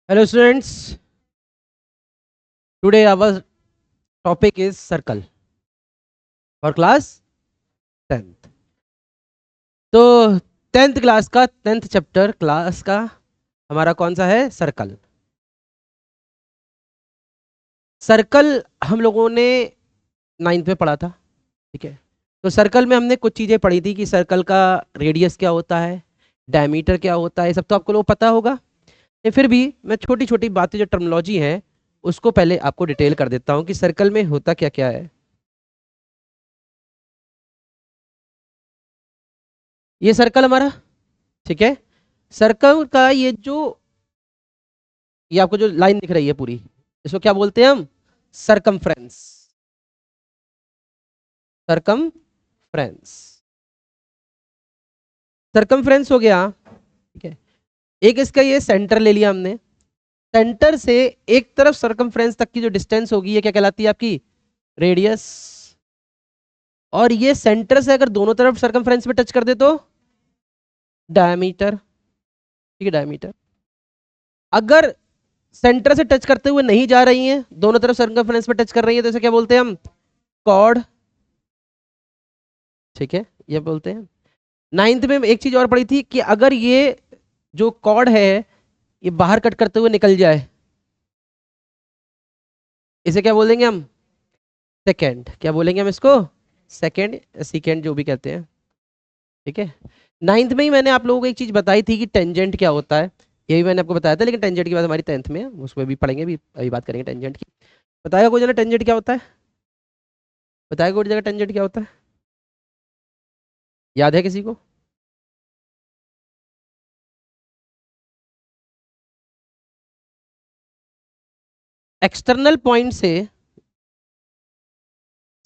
Hello students, today our topic is circle for class 10th. तो 10th class का 10th chapter class का हमारा कौन सा है? सर्कल। सर्कल हम लोगों ने 9th में पढ़ा था, ठीक है। तो सर्कल में हमने कुछ चीज़ें पढ़ी थी कि सर्कल का रेडियस क्या होता है, डायमीटर क्या होता है, सब तो आपको लोग पता होगा। ये फिर भी मैं छोटी छोटी बातें जो टर्मिनोलॉजी है उसको पहले आपको डिटेल कर देता हूँ कि सर्कल में होता क्या क्या है। ये सर्कल हमारा, ठीक है। सर्कल का ये आपको जो लाइन दिख रही है पूरी, इसको क्या बोलते हैं हम? सरकमफ्रेंस। सरकमफ्रेंस, सरकमफ्रेंस हो गया, ठीक है। एक इसका ये सेंटर ले लिया हमने, सेंटर से एक तरफ सरकमफ्रेंस तक की जो डिस्टेंस होगी ये क्या कहलाती है? आपकी रेडियस। और ये सेंटर से अगर दोनों तरफ सरकमफ्रेंस में टच कर दे तो डायमीटर, ठीक है, डायमीटर। अगर सेंटर से टच करते हुए नहीं जा रही हैं, दोनों तरफ सरकमफ्रेंस में टच कर रही है, तो इसे क्या बोलते हैं हम? कॉर्ड, ठीक है, ये बोलते हैं। 9th में एक चीज और पढ़ी थी कि अगर ये जो कॉर्ड है ये बाहर कट करते हुए निकल जाए, इसे क्या बोलेंगे हम? सेकेंड। क्या बोलेंगे हम इसको? सेकेंड, सेकेंड जो भी कहते हैं, ठीक है। 9th में ही मैंने आप लोगों को एक चीज बताई थी कि टेंजेंट क्या होता है, ये भी मैंने आपको बताया था, लेकिन टेंजेंट की बात हमारी 10th में है, उसमें भी पढ़ेंगे, अभी बात करेंगे टेंजेंट की। बताएगा कोई जना टेंजेंट क्या होता है? बताएगा कोई जगह टेंजेंट क्या होता है? याद है किसी को? एक्सटर्नल पॉइंट से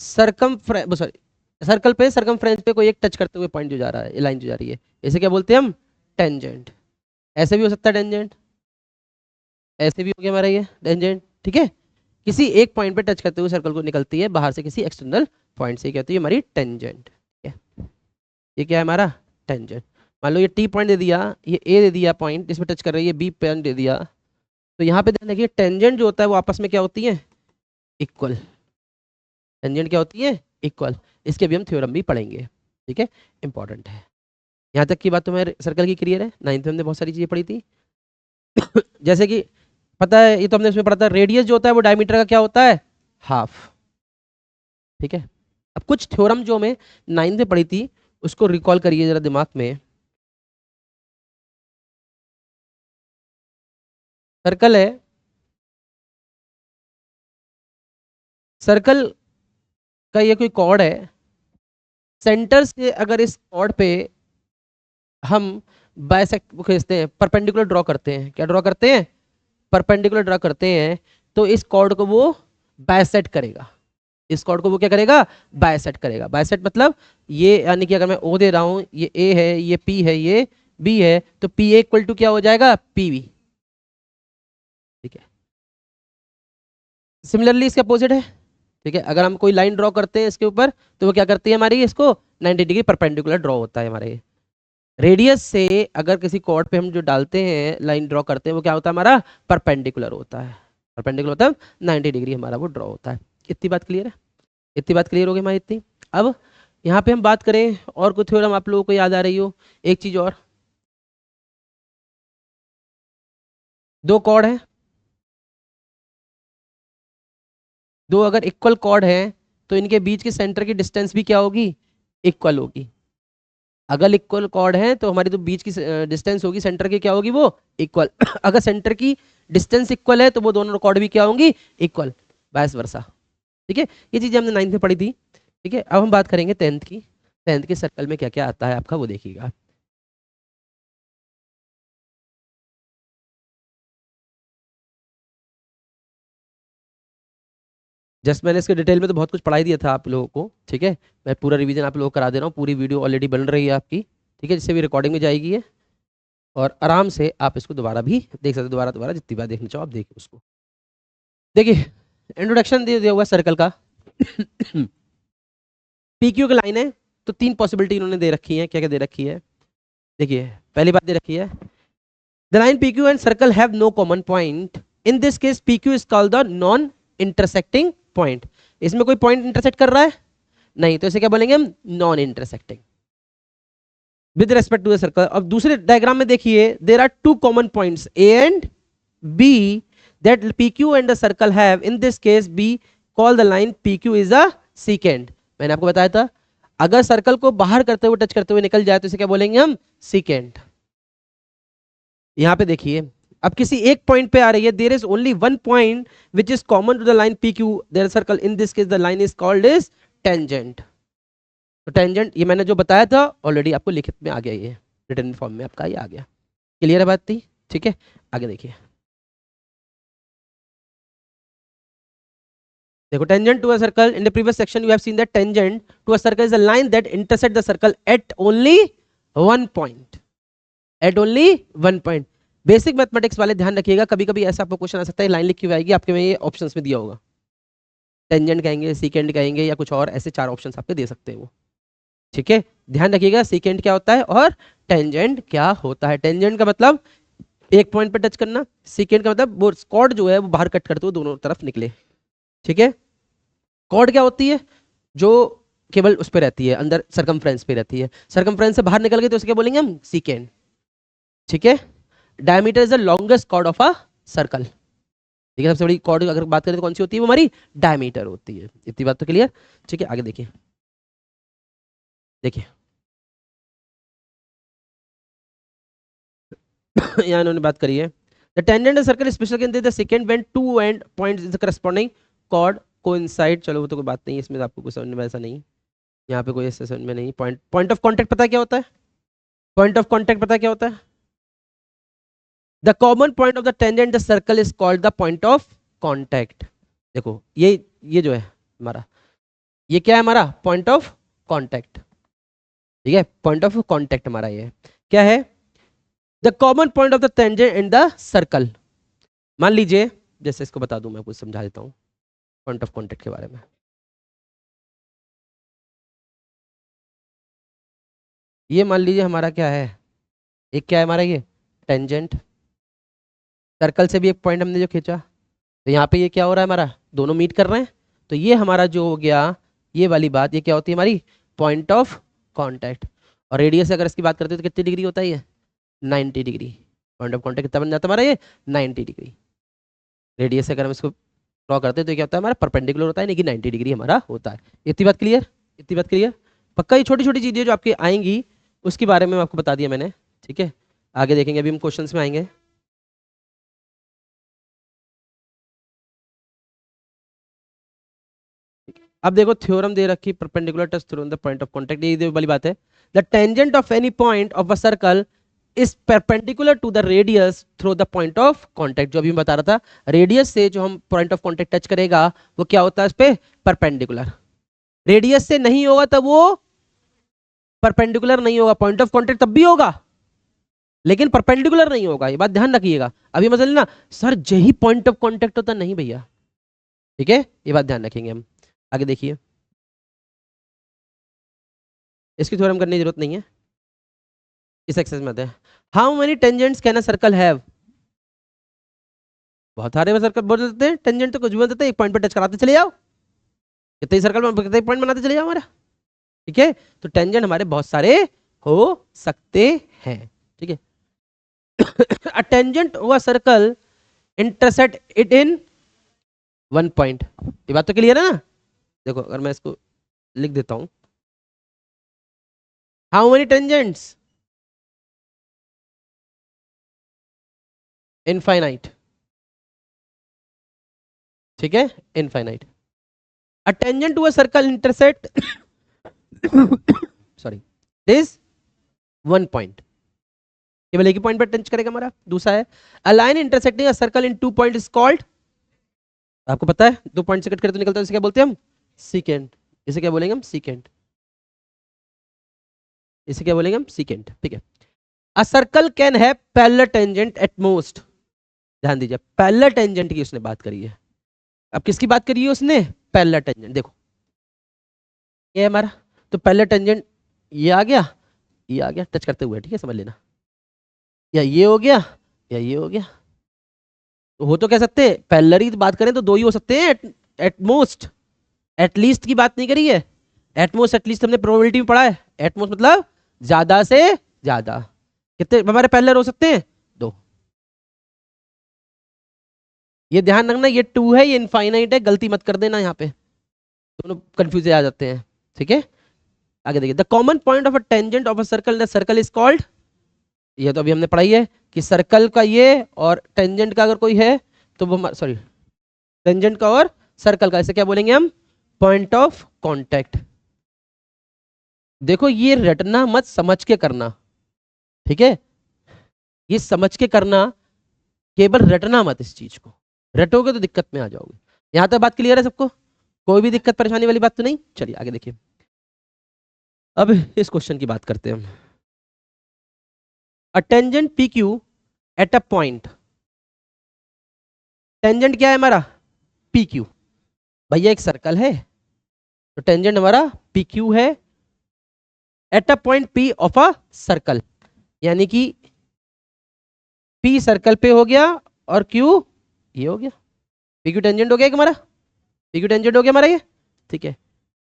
सर्कल पे सरकमफ्रेंस पे कोई एक टच करते हुए पॉइंट जो जा रहा है, लाइन जो जा रही है, इसे क्या बोलते हैं हम? टेंजेंट। ऐसे भी हो सकता है टेंजेंट, ऐसे भी हो गया हमारा ये टेंजेंट, ठीक है। किसी एक पॉइंट पे टच करते हुए सर्कल को निकलती है बाहर से किसी एक्सटर्नल पॉइंट से, कहती है हमारी टेंजेंट, ठीक है। ये क्या है हमारा? टेंजेंट। मान लो ये टी पॉइंट दे दिया, ये ए दे दिया पॉइंट जिसमें टच कर रही है, बी पॉइंट दे दिया, तो यहाँ पे ध्यान रखिए टेंजेंट जो होता है वो आपस में क्या होती है? इक्वल। टेंजेंट क्या होती है? इक्वल। इसके भी हम थ्योरम भी पढ़ेंगे, ठीक है, इंपॉर्टेंट है। यहाँ तक की बात तो मेरे सर्कल की क्लियर है। 9th में हमने बहुत सारी चीजें पढ़ी थी जैसे कि पता है, ये तो हमने इसमें पढ़ा था, रेडियस जो होता है वो डायमीटर का क्या होता है? हाफ, ठीक है। अब कुछ थ्योरम जो हमें 9th में पढ़ी थी उसको रिकॉल करिए जरा दिमाग में। सर्कल है, सर्कल का ये कोई कॉर्ड है, सेंटर से अगर इस कॉर्ड पे हम बाइसेक्ट खींचते हैं, परपेंडिकुलर ड्रॉ करते हैं, क्या ड्रॉ करते हैं? परपेंडिकुलर ड्रॉ करते हैं, तो इस कॉर्ड को वो बाइसेक्ट करेगा। इस कॉर्ड को वो क्या करेगा? बाइसेक्ट करेगा। बाइसेक्ट मतलब ये, यानी कि अगर मैं ओ दे रहा हूं, ये ए है, ये पी है, ये बी है, तो पी ए इक्वल टू क्या हो जाएगा? पी बी, ठीक है। सिमिलरली इसके अपोजिट है, ठीक है। अगर हम कोई लाइन ड्रॉ करते हैं इसके ऊपर, तो वो क्या करती है हमारी? इसको 90 डिग्री परपेंडिकुलर ड्रॉ होता है हमारे रेडियस से। अगर किसी कॉर्ड पे हम जो डालते हैं, लाइन ड्रॉ करते हैं, वो क्या होता है हमारा? परपेंडिकुलर होता है। परपेंडिकुलर मतलब 90 डिग्री हमारा वो ड्रॉ होता है। इतनी बात क्लियर है? इतनी बात क्लियर हो गई हमारी इतनी। अब यहाँ पे हम बात करें और कोई थ्योरम आप लोगों को याद आ रही हो? एक चीज और, दो कॉर्ड है, दो अगर इक्वल कॉर्ड है तो इनके बीच के सेंटर की डिस्टेंस भी क्या होगी? इक्वल होगी। अगर इक्वल कॉर्ड है तो हमारी जो बीच की डिस्टेंस होगी सेंटर की क्या होगी? वो इक्वल अगर सेंटर की डिस्टेंस इक्वल है तो वो दोनों कॉर्ड भी क्या होंगी? इक्वल, वाइस वर्सा, ठीक है। ये चीजें हमने 9th में पढ़ी थी, ठीक है। अब हम बात करेंगे 10th की। 10th के सर्कल में क्या क्या आता है आपका वो देखिएगा। जस्ट मैंने इसके डिटेल में तो बहुत कुछ पढ़ाई दिया था आप लोगों को, ठीक है। मैं पूरा रिवीजन आप लोगों को करा दे रहा हूँ, पूरी वीडियो ऑलरेडी बन रही है आपकी, ठीक है, जिससे भी रिकॉर्डिंग में जाएगी है, और आराम से आप इसको दोबारा भी देख सकते हो, दोबारा दोबारा जितनी बार देखना चाहो आप देखिए उसको। देखिए, इंट्रोडक्शन दे दिया हुआ सर्कल का पी क्यू की लाइन है, तो तीन पॉसिबिलिटी इन्होंने दे रखी है। क्या क्या दे रखी है? देखिए, पहली बात दे रखी है the line PQ and circle have no common point, in this case PQ is called the non intersecting point. इसमें कोई पॉइंट इंटरसेक्ट कर रहा है नहीं, तो इसे क्या बोलेंगे हम, non intersecting with respect to the circle. अब दूसरे डायग्राम में देखिए, there are two common points A and B that PQ and the circle have, in this case B call the line PQ is a secant। मैंने आपको बताया था अगर circle को बाहर करते हुए टच करते हुए निकल जाए तो इसे क्या बोलेंगे हम, secant। यहां पे देखिए अब किसी एक पॉइंट पे आ रही है, there is only one point which is common to the line PQ, there circle, in this case the line is called is tangent. तो टेंजेंट ये मैंने जो बताया था ऑलरेडी आपको लिखित में आ गया, ये रिटन फॉर्म में आपका ये आ गया। क्लियर है बात थी, ठीक है। आगे देखिए, देखो tangent to a circle, in the previous section you have seen that tangent to a circle is a line that intersect the circle at only one point, at only one point. Basic mathematics वाले ध्यान रखिएगा, कभी कभी ऐसा आपको question आ सकता है, line लिखी हुई आएगी आपके में, ये ऑप्शंस में दिया होगा, टेंजेंट कहेंगे, सीकेंड कहेंगे, या कुछ और ऐसे 4 ऑप्शंस आपके दे सकते हैं वो, ठीक है। ध्यान रखिएगा सीकेंड क्या होता है और टेंजेंट क्या होता है। टेंजेंट का मतलब एक पॉइंट पे टच करना, सीकेंड का मतलब वो कॉर्ड जो है वो बाहर कट करते हुए दोनों तरफ निकले, ठीक है। कॉर्ड क्या होती है, जो केवल उस पे रहती है, अंदर सरकमफ्रेंस पे रहती है, सरकमफ्रेंस से बाहर निकल गई तो उसे क्या बोलेंगे हम, सीकेंड, ठीक है। Diameter is the longest chord of a circle, ठीक है। सबसे बड़ी कॉर्ड अगर बात करें तो कौन सी होती है, वो हमारी डायमीटर होती है। इतनी बात तो क्लियर, ठीक है। आगे देखिए, देखिए यहाँ इन्होंने बात करी है, the tangent circle special can the second when two end points in the corresponding chord coincide. चलो वो तो कोई बात नहीं है, इसमें आपको कुछ समझ में ऐसा नहीं, यहाँ पे कोई ऐसा समझ में नहीं। पॉइंट ऑफ कांटेक्ट पता है क्या होता है, पॉइंट ऑफ कांटेक्ट पता है क्या होता है, the common point of the tangent the circle is called the point of contact. देखो ये जो है हमारा, ये क्या है हमारा, पॉइंट ऑफ कांटेक्ट, ठीक है। पॉइंट ऑफ कांटेक्ट हमारा ये क्या है, the common point of the tangent in the circle. मान लीजिए, जैसे इसको बता दूं, मैं कुछ समझा देता हूँ पॉइंट ऑफ कांटेक्ट के बारे में। ये मान लीजिए हमारा क्या है, एक क्या है हमारा ये टेंजेंट, सर्कल से भी एक पॉइंट हमने जो खींचा, तो यहाँ पे ये क्या हो रहा है हमारा, दोनों मीट कर रहे हैं, तो ये हमारा जो हो गया ये वाली बात, ये क्या होती है हमारी पॉइंट ऑफ कांटेक्ट। और रेडियस अगर इसकी बात करते हैं तो कितनी डिग्री होता है ये, 90 डिग्री। पॉइंट ऑफ कांटेक्ट कितना बन जाता है हमारा ये, 90 डिग्री। रेडियस से अगर हम इसको ड्रॉ करते हैं तो क्या होता है हमारा, परपेंडिकुलर होता है, नहीं कि 90 डिग्री हमारा होता है। इतनी बात क्लियर, इतनी बात क्लियर। पक्का ये छोटी छोटी चीजें जो आपकी आएंगी उसके बारे में आपको बता दिया मैंने, ठीक है। आगे देखेंगे, अभी हम क्वेश्चंस में आएंगे। अब देखो थ्योरम दे रखी, perpendicular touch through the point of contact, ये वाली बात है, the tangent of any point of a circle is perpendicular to the radius through the point of contact. जो अभी मैं बता रहा था, रेडियस से जो हम पॉइंट ऑफ कांटेक्ट टच करेगा वो क्या होता है इस पे, परपेंडिकुलर। रेडियस से नहीं होगा तब वो परपेंडिकुलर नहीं होगा, पॉइंट ऑफ कांटेक्ट तब भी होगा लेकिन परपेंडिकुलर नहीं होगा, ये बात ध्यान रखिएगा। अभी मतलब ना सर यही पॉइंट ऑफ कांटेक्ट होता, नहीं भैया, ठीक है, ये बात ध्यान रखेंगे हम। आगे देखिए, इसकी थ्योरम करने की जरूरत नहीं है, इस एक्सरसाइज में आते हैं। How many tangents can a circle have, बहुत सारे सर्कल बोल देते हैं, टेंजेंट तो कुछ भी बोल देते हैं, एक पॉइंट पर टच कराते चले जाओ, कितने सर्कल में कितने पॉइंट बनाते चले जाओ हमारा, ठीक है। तो टेंजेंट हमारे बहुत सारे हो सकते हैं, ठीक है। अ टेंजेंट हुआ circle intersect it in one point, ये बात तो क्लियर है ना। देखो अगर मैं इसको लिख देता हूं, हाउ मेनी टेंजेंट्स, इनफाइनाइट, ठीक है, infinite. A tangent to a circle intersect sorry is one point, केवल एक ही पॉइंट पर टच करेगा हमारा। दूसरा है a line intersecting a circle in two point is called, आपको पता है 2 पॉइंट से कट करके तो निकलता है, इसे क्या बोलते हैं हम, सीकेंट। इसे क्या बोलेंगे हम, सीकेंट, इसे क्या बोलेंगे हम, सीकेंट, ठीक है। A circle can have parallel tangent at most, ध्यान दीजिए पैरेलल टेंजेंट की उसने बात करी है। अब किसकी बात करी है उसने, पैरेलल टेंजेंट। देखो ये है हमारा, तो पैरेलल टेंजेंट ये आ गया, ये आ गया टच करते हुए, ठीक है, समझ लेना, या ये हो गया या ये हो गया। तो हो तो कह सकते हैं पैरेलल की बात करें तो दो ही हो सकते हैं एट मोस्ट, एटलीस्ट की बात नहीं करी है। एटमोस्ट एटलीस्ट हमने प्रोबेबिलिटी में पढ़ा है, एटमोस्ट मतलब ज्यादा से ज्यादा। कितने हमारे पैरेलल हो सकते हैं? दो। ये ध्यान रखना, ये टू है, ये इनफाइनाइट है, गलती मत कर देना यहाँ पे, दोनों कंफ्यूज आ जाते हैं। ठीक है, आगे देखिए, the common point of a tangent of a circle, the circle is called, ये तो अभी हमने पढ़ाई है कि सर्कल का ये और टेंजेंट का अगर कोई है तो वो, सॉरी, टेंजेंट का और सर्कल का, इसे क्या बोलेंगे हम? Point of contact. देखो ये रटना मत, समझ के करना, ठीक है? ये समझ के करना, केवल रटना मत इस चीज को, रटोगे तो दिक्कत में आ जाओगे। यहां तक बात क्लियर है सबको? कोई भी दिक्कत परेशानी वाली बात तो नहीं? चलिए आगे देखिए, अब इस क्वेश्चन की बात करते हैं हम। A tangent P Q at a point, tangent क्या है हमारा? P Q. भैया एक सर्कल है तो टेंजेंट हमारा पी क्यू है at a point P of a circle, यानी कि पी सर्कल पे हो गया और क्यू ये हो गया। पी क्यू टेंजेंट हो गया हमारा, पी क्यू टेंजेंट हो गया हमारा ये, ठीक है।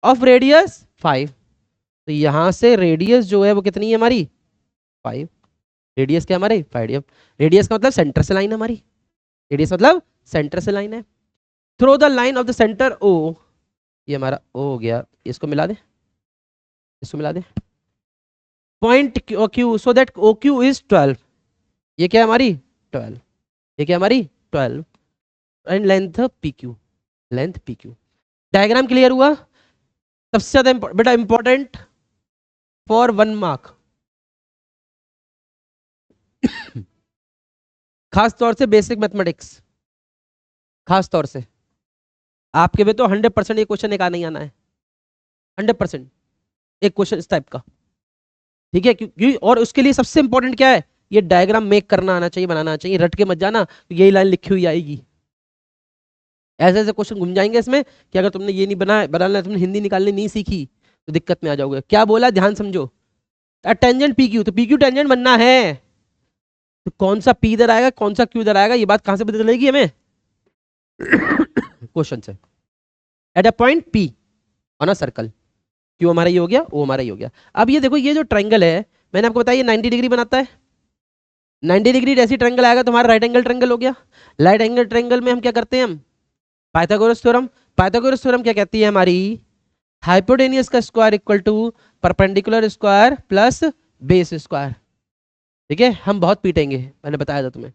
ऑफ रेडियस 5, तो यहां से रेडियस जो है वो कितनी है हमारी? 5। रेडियस क्या हमारी? 5। रेडियस का मतलब सेंटर से लाइन हमारी, रेडियस मतलब सेंटर से लाइन है। Through the line of the centre O, ये हमारा ओ हो गया, इसको मिला दे, इसको मिला दे, point Q so that O Q is 12, ये क्या है हमारी? 12, ये क्या है हमारी? 12, and length P Q, length P Q. Diagram clear हुआ? सबसे ज्यादा बेटा इंपॉर्टेंट फॉर 1 मार्क, खास तौर से बेसिक मैथमेटिक्स, खास तौर से आपके में तो 100% ये क्वेश्चन एक नहीं आना है, 100% एक क्वेश्चन इस टाइप का, ठीक है? क्योंकि और उसके लिए सबसे इंपॉर्टेंट क्या है? ये डायग्राम मेक करना आना चाहिए, बनाना चाहिए, रट के मत जाना तो यही लाइन लिखी हुई आएगी। ऐसे ऐसे क्वेश्चन घूम जाएंगे इसमें कि अगर तुमने ये नहीं बनाना, तुमने हिंदी निकालनी नहीं सीखी तो दिक्कत में आ जाओगे। क्या बोला ध्यान समझो, टेंजेंट पी क्यू, तो पी क्यू टेंजेंट बनना है तो कौन सा पी इधर आएगा, कौन सा क्यू इधर आएगा, ये बात कहां से पता चलेगी हमें? क्वेश्चन से। At a point P on a circle, Q हमारा ये हो गया, ओ हमारा ये हो गया। अब ये देखो, ये जो ट्रायंगल है मैंने आपको बताया, ये 90 डिग्री बनाता है। 90 डिग्री ऐसी ट्रायंगल आएगा तो हमारा राइट एंगल ट्रायंगल हो गया। राइट एंगल ट्रायंगल में हम क्या करते हैं? हम पाइथागोरस थ्योरम, पाइथागोरस थ्योरम क्या कहती है हमारी? हाइपोटेनियस का square equal to perpendicular square plus base square. ठीक है, हम बहुत पीटेंगे, मैंने बताया था तुम्हें,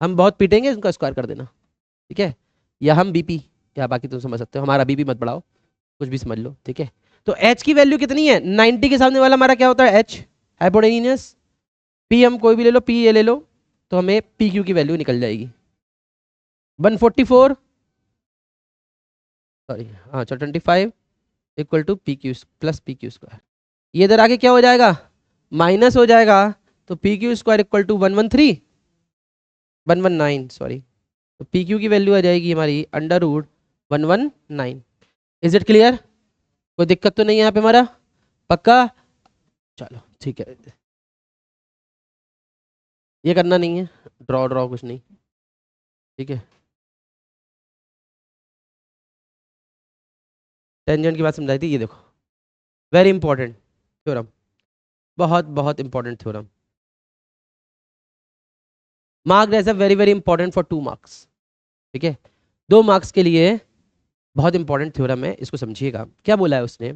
हम बहुत पीटेंगे, इसका स्क्वायर कर देना, ठीक है? या हम बीपी, या बाकी तुम समझ सकते हो, हमारा बीपी मत बढ़ाओ, कुछ भी समझ लो, ठीक है? तो एच की वैल्यू कितनी है? 90 के सामने वाला हमारा क्या होता है? H, hypotenuse. पी हम कोई भी ले लो, पी ये ले लो, तो हमें पी क्यू की वैल्यू निकल जाएगी 144, सॉरी हाँ, 25 equal to P Q plus P Q square. ये इधर आगे क्या हो जाएगा? माइनस हो जाएगा, तो P Q square equal to 119, sorry, तो पी क्यू की वैल्यू आ जाएगी हमारी under root 119। Is it clear? कोई दिक्कत तो नहीं है यहाँ पे हमारा? पक्का? चलो ठीक है, ये करना नहीं है, ड्रॉ ड्रॉ कुछ नहीं, ठीक है? टेंजेंट की बात समझाई थी, ये देखो, वेरी इंपॉर्टेंट थ्योरम, बहुत बहुत important theorem, marked as a very very important for 2 marks, ठीक है? 2 मार्क्स के लिए बहुत इंपॉर्टेंट थ्योरम है, इसको समझिएगा। क्या बोला है उसने?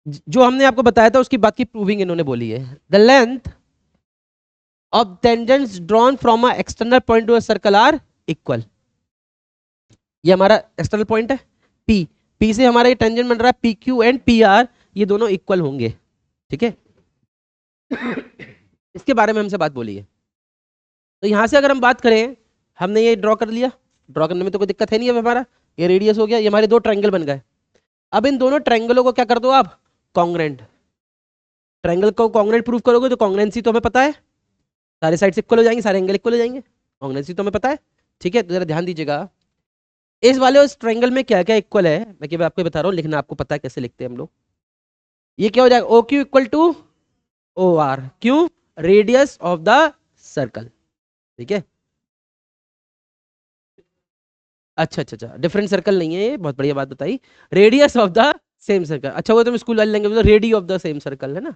जो हमने आपको बताया था उसकी बात की प्रूविंग इन्होंने बोली है। The length of tangents drawn from a external point to a circle are equal, ये हमारा एक्सटर्नल पॉइंट है पी, पी से हमारा ये टेंजेंट बन रहा है P Q and P R, ये दोनों इक्वल होंगे, ठीक है? इसके बारे में हमसे बात बोली है। तो यहां से अगर हम बात करें, हमने ये ड्रॉ कर लिया, ड्रॉ करने में तो कोई दिक्कत है नहीं, अब हमारा ये रेडियस हो गया, ये हमारे 2 ट्रायंगल बन गए। अब इन दोनों ट्रायंगलों को क्या कर दो आप? कॉन्ग्रेंट। ट्रायंगल को कॉन्ग्रेंट प्रूव करोगे तो कॉन्ग्रेंसी तो हमें पता है, सारे साइड इक्वल हो जाएंगे, सारे एंगल इक्वल हो जाएंगे, कॉन्ग्रेंसी तो हमें पता है, ठीक है? तो जरा ध्यान दीजिएगा, इस वाले उस ट्रायंगल में क्या क्या इक्वल है, मैं केवल आपको बता रहा हूँ, लिखना आपको पता है कैसे लिखते हैं हम लोग। ये क्या हो जाएगा? O Q equal to O R, क्यों? रेडियस ऑफ द सर्कल, ठीक है। अच्छा अच्छा अच्छा, डिफरेंट सर्कल नहीं है ये, बहुत बढ़िया बात बताई। Radius of the same circle, अच्छा वो तुम स्कूल वाले लैंग्वेज में ready of the same circle है ना,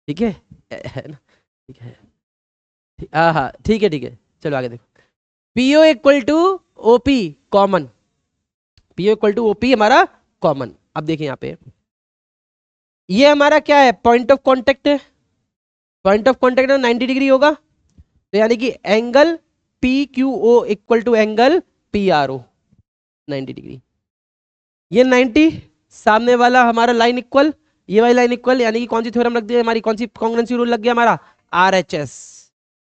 ठीक है ना, ठीक है। हाँ हाँ ठीक है ठीक है। चलो आगे देखो, PO equal to OP common, PO equal to OP हमारा कॉमन। अब देखिए यहाँ पे ये हमारा क्या है, पॉइंट ऑफ कांटेक्ट है, पॉइंट ऑफ कांटेक्ट 90 डिग्री होगा, तो यानी कि angle P Q O equal to angle P R O 90 degree. ये 90, सामने वाला हमारा लाइन इक्वल, ये वाली लाइन इक्वल, यानी कि कौन सी थ्योरम लग गई हमारी, कौन सी कॉन्ग्रुएंसी रूल लग गया हमारा, आरएचएस।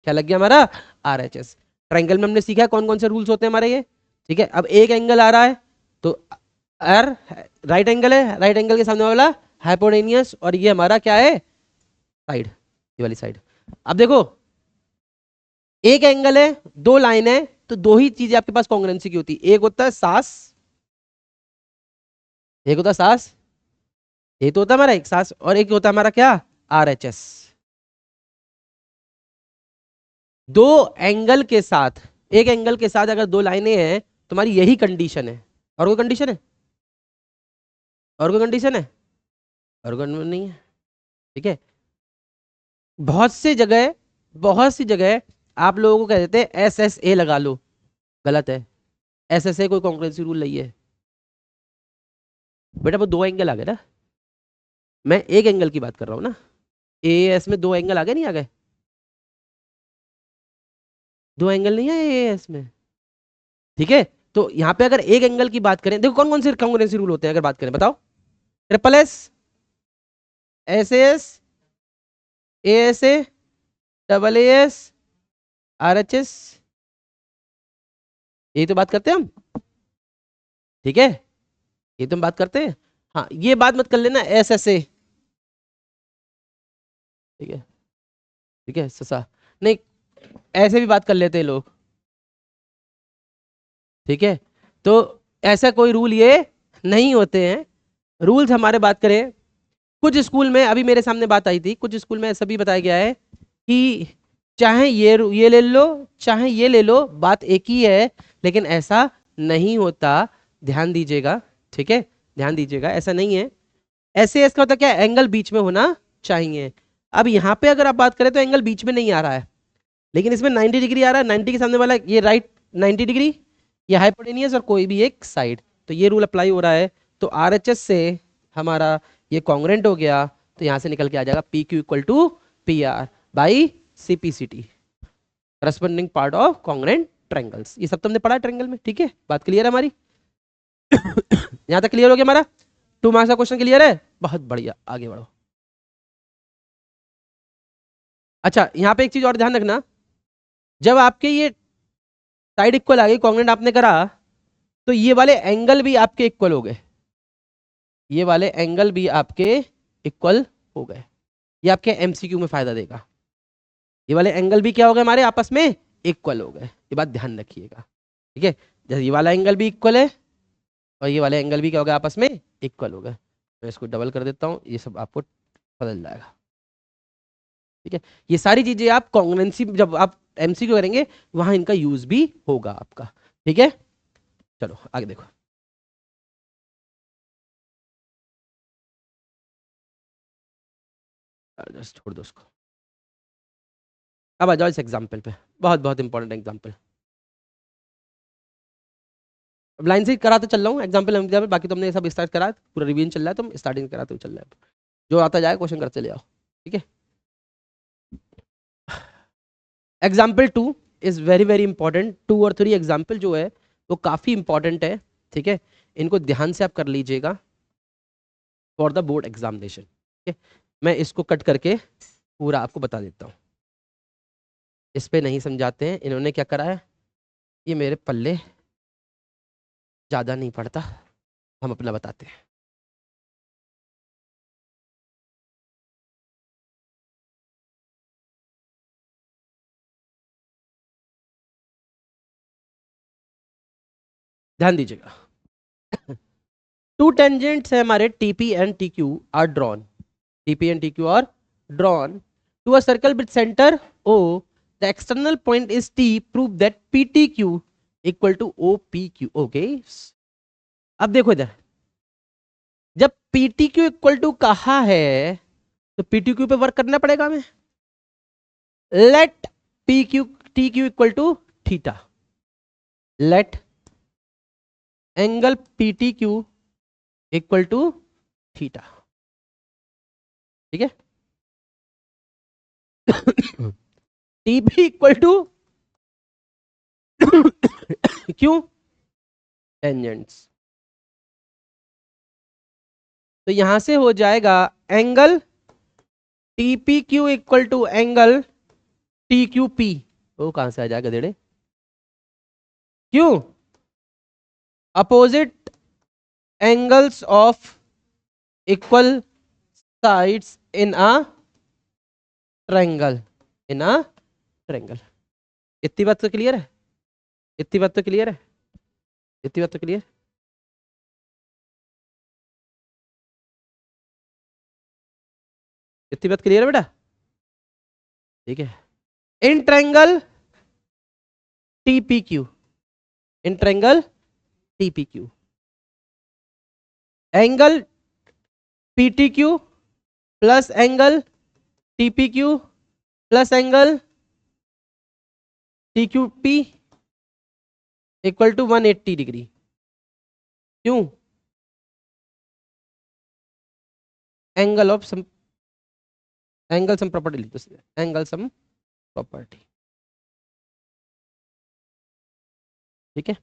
क्या लग गया हमारा, आरएचएस। ट्रायंगल में हमने सीखा है कौन कौन से रूल्स होते हैं हमारे ये, ठीक है। अब एक एंगल आ रहा है तो आर राइट एंगल है, राइट एंगल के सामने वाला हाइपोटेनियस, और ये हमारा क्या है, साइड, ये वाली साइड। अब देखो एक एंगल है, दो लाइन है, तो दो ही चीजें आपके पास कॉन्ग्रुएंसी की होती है, एक होता है सास, एक होता है सास, ये तो होता है हमारा एक सास, और एक होता है हमारा क्या, आरएचएस। दो एंगल के साथ, एक एंगल के साथ अगर दो लाइनें हैं, तुम्हारी यही कंडीशन है, और कोई कंडीशन है, और कोई कंडीशन है, और कोई नहीं है, ठीक है। बहुत सी जगह, बहुत सी जगह आप लोगों को कह देते हैं एस एस ए लगा लो, गलत है, एस एस ए कोई कॉन्ग्रुएंसी रूल नहीं है बेटा, वो दो एंगल आ गए ना, मैं एक एंगल की बात कर रहा हूं ना, ए एस में दो एंगल आ गए, नहीं आ गए, दो एंगल नहीं है ए एस में, ठीक है। तो यहाँ पे अगर एक एंगल की बात करें, देखो कौन कौन से कॉन्ग्रुएंसी रूल होते हैं अगर बात करें, बताओ, triple S, S S, A S A, double A S, R H S, यही तो बात करते हैं हम, ठीक है, ये तो हम बात करते हैं। हाँ ये बात मत कर लेना एस एस ए, ठीक है, ठीक है ससा, नहीं ऐसे भी बात कर लेते हैं लोग, ठीक है। तो ऐसा कोई रूल ये नहीं होते हैं, रूल्स हमारे बात करें, कुछ स्कूल में अभी मेरे सामने बात आई थी, कुछ स्कूल में ऐसा भी बताया गया है कि चाहे ये ले लो, चाहे ये ले लो, बात एक ही है, लेकिन ऐसा नहीं होता, ध्यान दीजिएगा, ठीक है, ध्यान दीजिएगा, ऐसा नहीं है। ऐसे इसका होता क्या, एंगल बीच में होना चाहिए। अब यहाँ पे अगर आप बात करें तो एंगल बीच में नहीं आ रहा है, लेकिन इसमें 90 डिग्री आ रहा है, 90 के सामने वाला ये राइट 90 डिग्री, ये हाइपोटेनियस और कोई भी एक साइड, तो ये रूल अप्लाई हो रहा है, तो आरएचएस से हमारा ये कॉन्ग्रुएंट हो गया, तो यहां से निकल के आ जाएगा P Q equal to P R by CPCT, corresponding part of congruent triangles. ये सब तुमने पढ़ा ट्रायंगल में, ठीक है, बात क्लियर है हमारी यहां तक क्लियर हो गया हमारा, 2 मार्क्स का क्वेश्चन क्लियर है, बहुत बढ़िया, आगे बढ़ो। अच्छा यहाँ पे एक चीज और ध्यान रखना, जब आपके ये साइड इक्वल आ गई, कॉन्ग्रुएंट आपने करा, तो ये वाले एंगल भी आपके इक्वल हो गए, ये वाले एंगल भी आपके इक्वल हो गए, ये आपके एमसीक्यू में फायदा देगा, ये वाले एंगल भी क्या हो गए हमारे आपस में इक्वल हो गए, ये बात ध्यान रखिएगा, ठीक है। जैसे ये वाला एंगल भी इक्वल है, और ये वाले एंगल भी क्या हो गया आपस में इक्वल हो गए, मैं इसको डबल कर देता हूँ, ये सब आपको बदल जाएगा, ठीक है। ये सारी चीजें आप कॉन्ग्रुएंसी जब आप एमसीक्यू करेंगे वहां इनका यूज भी होगा आपका, ठीक है। चलो आगे देखो, जस्ट छोड़ दो उसको, अब आ जाओ इस एग्जाम्पल पे, बहुत बहुत इंपॉर्टेंट एग्जाम्पल, अब लाइन से कराते चल रहा हूँ, एग्जाम्पल एग्जाम्पल, बाकी तुमने सब स्टार्ट करा, पूरा रिवीजन चल रहा है, तुम स्टार्टिंग कराते हुए चल रहा है, जो आता जाए क्वेश्चन करते चले आओ, ठीक है। Example 2 is very very important, 2 और 3 एग्जाम्पल जो है वो काफी इंपॉर्टेंट है, ठीक है, इनको ध्यान से आप कर लीजिएगा फॉर द बोर्ड एग्जामिनेशन, ठीक है। मैं इसको कट करके पूरा आपको बता देता हूँ, इस पे नहीं समझाते हैं, इन्होंने क्या करा है, ये मेरे पल्ले ज़्यादा नहीं पड़ता, हम अपना बताते हैं। ध्यान दीजिएगा टू टेंजेंट्स है हमारे TP and TQ are drawn, TP and TQ are drawn to a circle with centre O the external point is T, prove that P T Q equal to O P Q. Okay, अब देखो इधर, जब P T Q equal to कहा है तो P T Q पे work करना पड़ेगा हमें। Let P Q T Q equal to theta, let angle P T Q equal to theta. ठीक है, टी भी इक्वल टू क्यों, टेंजेंट्स। तो यहां से हो जाएगा angle T P Q equal to angle T Q P. वो कहां से आ जाएगा देड़े, क्यों, opposite angles of equal sides in a triangle, in a triangle. इतनी बात तो क्लियर है, इतनी बात तो क्लियर है, इतनी बात तो क्लियर। इतनी बात क्लियर है बेटा, ठीक है। In triangle TPQ, in triangle TPQ, angle PTQ plus angle TPQ plus angle TQP equal to 180 degree. क्यों, angle of sum, angle sum property लिख दो, एंगल सम प्रॉपर्टी। ठीक है,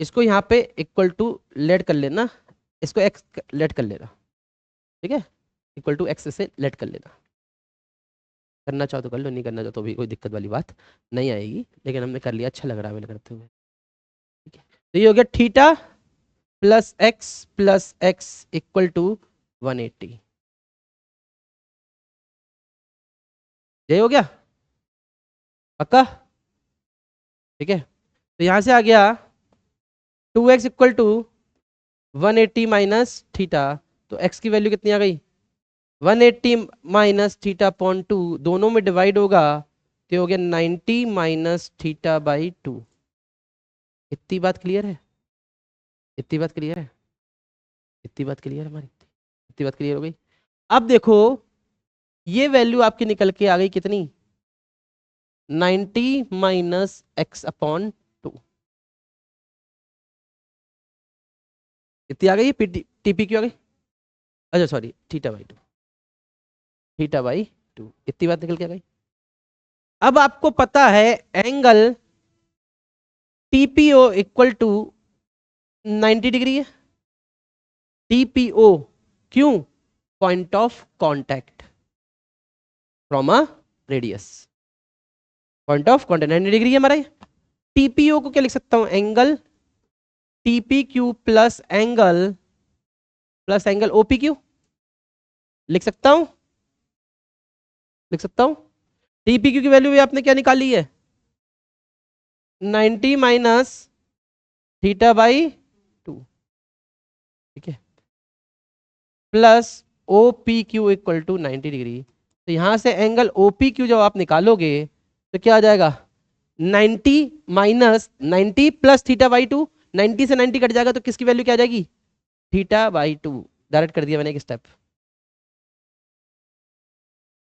इसको यहाँ पे इक्वल टू लेट कर लेना, इसको एक्स लेट कर लेना। ठीक है, इक्वल टू एक्स से लेट कर लेना, करना चाहो तो कर लो, नहीं करना चाहो तो भी कोई दिक्कत वाली बात नहीं आएगी, लेकिन हमने कर लिया, अच्छा लग रहा है मैंने करते हुए। ठीक है, तो ये हो गया theta plus X equal to 180। ये हो गया पक्का। ठीक है, तो यहां से आ गया 2x equal to 180 minus theta, तो x की वैल्यू कितनी आ गई, 180 माइनस थीटा अपॉन 2, दोनों में डिवाइड होगा तो हो गया 90 माइनस थीटा बाई 2। इतनी बात क्लियर है, इतनी बात क्लियर है, इतनी बात क्लियर है हमारी, इतनी बात क्लियर हो गई। अब देखो ये वैल्यू आपकी निकल के आ गई कितनी, 90 माइनस एक्स अपॉन 2, इतनी आ गई, टीपी क्यों आ गई, अच्छा sorry theta by 2, theta by 2, इतनी बात निकल के आ गई। अब आपको पता है angle TPO equal to 90 degree है, टीपीओ क्यों, point of contact from a radius, point of contact 90 degree है हमारा। टीपीओ को क्या लिख सकता हूं, angle TP Q plus angle OP Q, लिख सकता हूं, लिख सकता हूं। टीपी क्यू की वैल्यू भी आपने क्या निकाली है, 90 माइनस थीटा बाई 2। ठीक है, plus O P Q equal to 90 degree. तो यहां से एंगल ओ पी क्यू जब आप निकालोगे तो क्या आ जाएगा, 90 माइनस 90 प्लस थीटा बाई 2, 90 से 90 कट जाएगा तो किसकी वैल्यू क्या आ जाएगी, थीटा बाई 2। डायरेक्ट कर दिया मैंने एक स्टेप।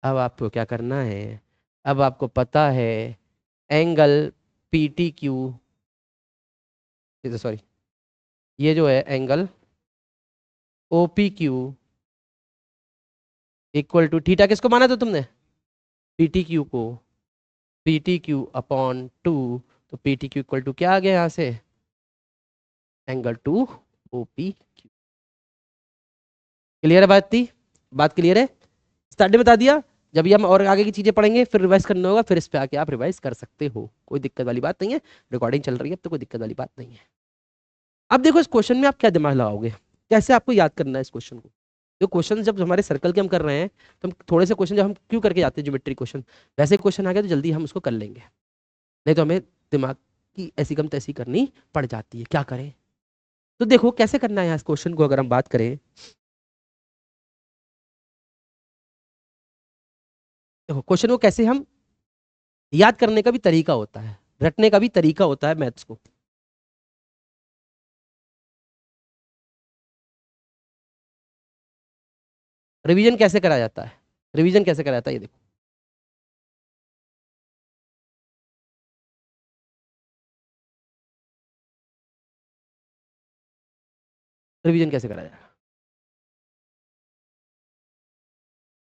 अब आपको क्या करना है, अब आपको पता है angle P T Q, sorry ये जो है angle O P Q equal to theta, किसको माना था तुमने, पी टी क्यू को, पी टी क्यू अपॉन 2, तो P T Q equal to क्या आ गया यहाँ से, angle two O P Q. Clear है बात थी, बात क्लियर है, स्टार्ट में बता दिया। जब ये हम और आगे की चीजें पढ़ेंगे फिर रिवाइज करना होगा, फिर इस पे आके आप रिवाइज कर सकते हो, कोई दिक्कत वाली बात नहीं है, रिकॉर्डिंग चल रही है तो कोई दिक्कत वाली बात नहीं है। अब देखो इस क्वेश्चन में आप क्या दिमाग लगाओगे, कैसे आपको याद करना है इस क्वेश्चन को। जो क्वेश्चन जब हमारे सर्कल के हम कर रहे हैं तो हम थोड़े से क्वेश्चन जब हम क्यों करके जाते हैं ज्योमेट्री क्वेश्चन, वैसे क्वेश्चन आ गए तो जल्दी हम उसको कर लेंगे, नहीं तो हमें दिमाग की ऐसी कम तैसी करनी पड़ जाती है, क्या करें। तो देखो कैसे करना है यहाँ इस क्वेश्चन को, अगर हम बात करें देखो क्वेश्चन को कैसे हम याद करने का भी तरीका होता है, रटने का भी तरीका होता है मैथ्स को। रिवीजन कैसे करा जाता है, रिवीजन कैसे करा जाता है, ये देखो। रिवीजन कैसे करा जाएगा।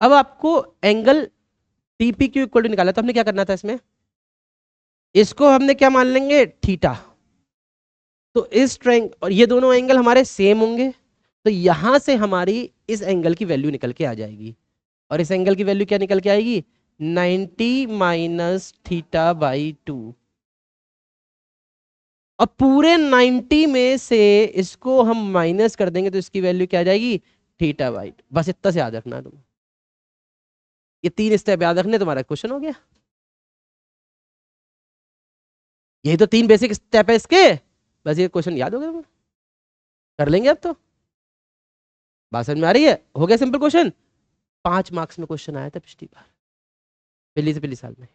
अब आपको angle TP Q equal to निकाला, तो हमने क्या करना था इसमें, इसको हमने क्या मान लेंगे, थीटा। तो इस ट्रायंगल और ये दोनों एंगल हमारे सेम होंगे, तो यहां से हमारी इस एंगल की वैल्यू निकल के आ जाएगी, और इस एंगल की वैल्यू क्या निकल के आएगी, 90 माइनस थीटा बाई 2। अब पूरे 90 में से इसको हम माइनस कर देंगे तो इसकी वैल्यू क्या आ जाएगी, थीटा बाई 2। बस इतना से याद रखना है तुम्हें, ये 3 स्टेप याद रखने, तुम्हारा क्वेश्चन हो गया। यही तो 3 बेसिक स्टेप है इसके, बस ये क्वेश्चन याद हो गया तुम्हें, कर लेंगे अब तो। बात समझ में आ रही है, हो गया सिंपल क्वेश्चन। 5 मार्क्स में क्वेश्चन आया था पिछली बार, पहली से पहली साल में,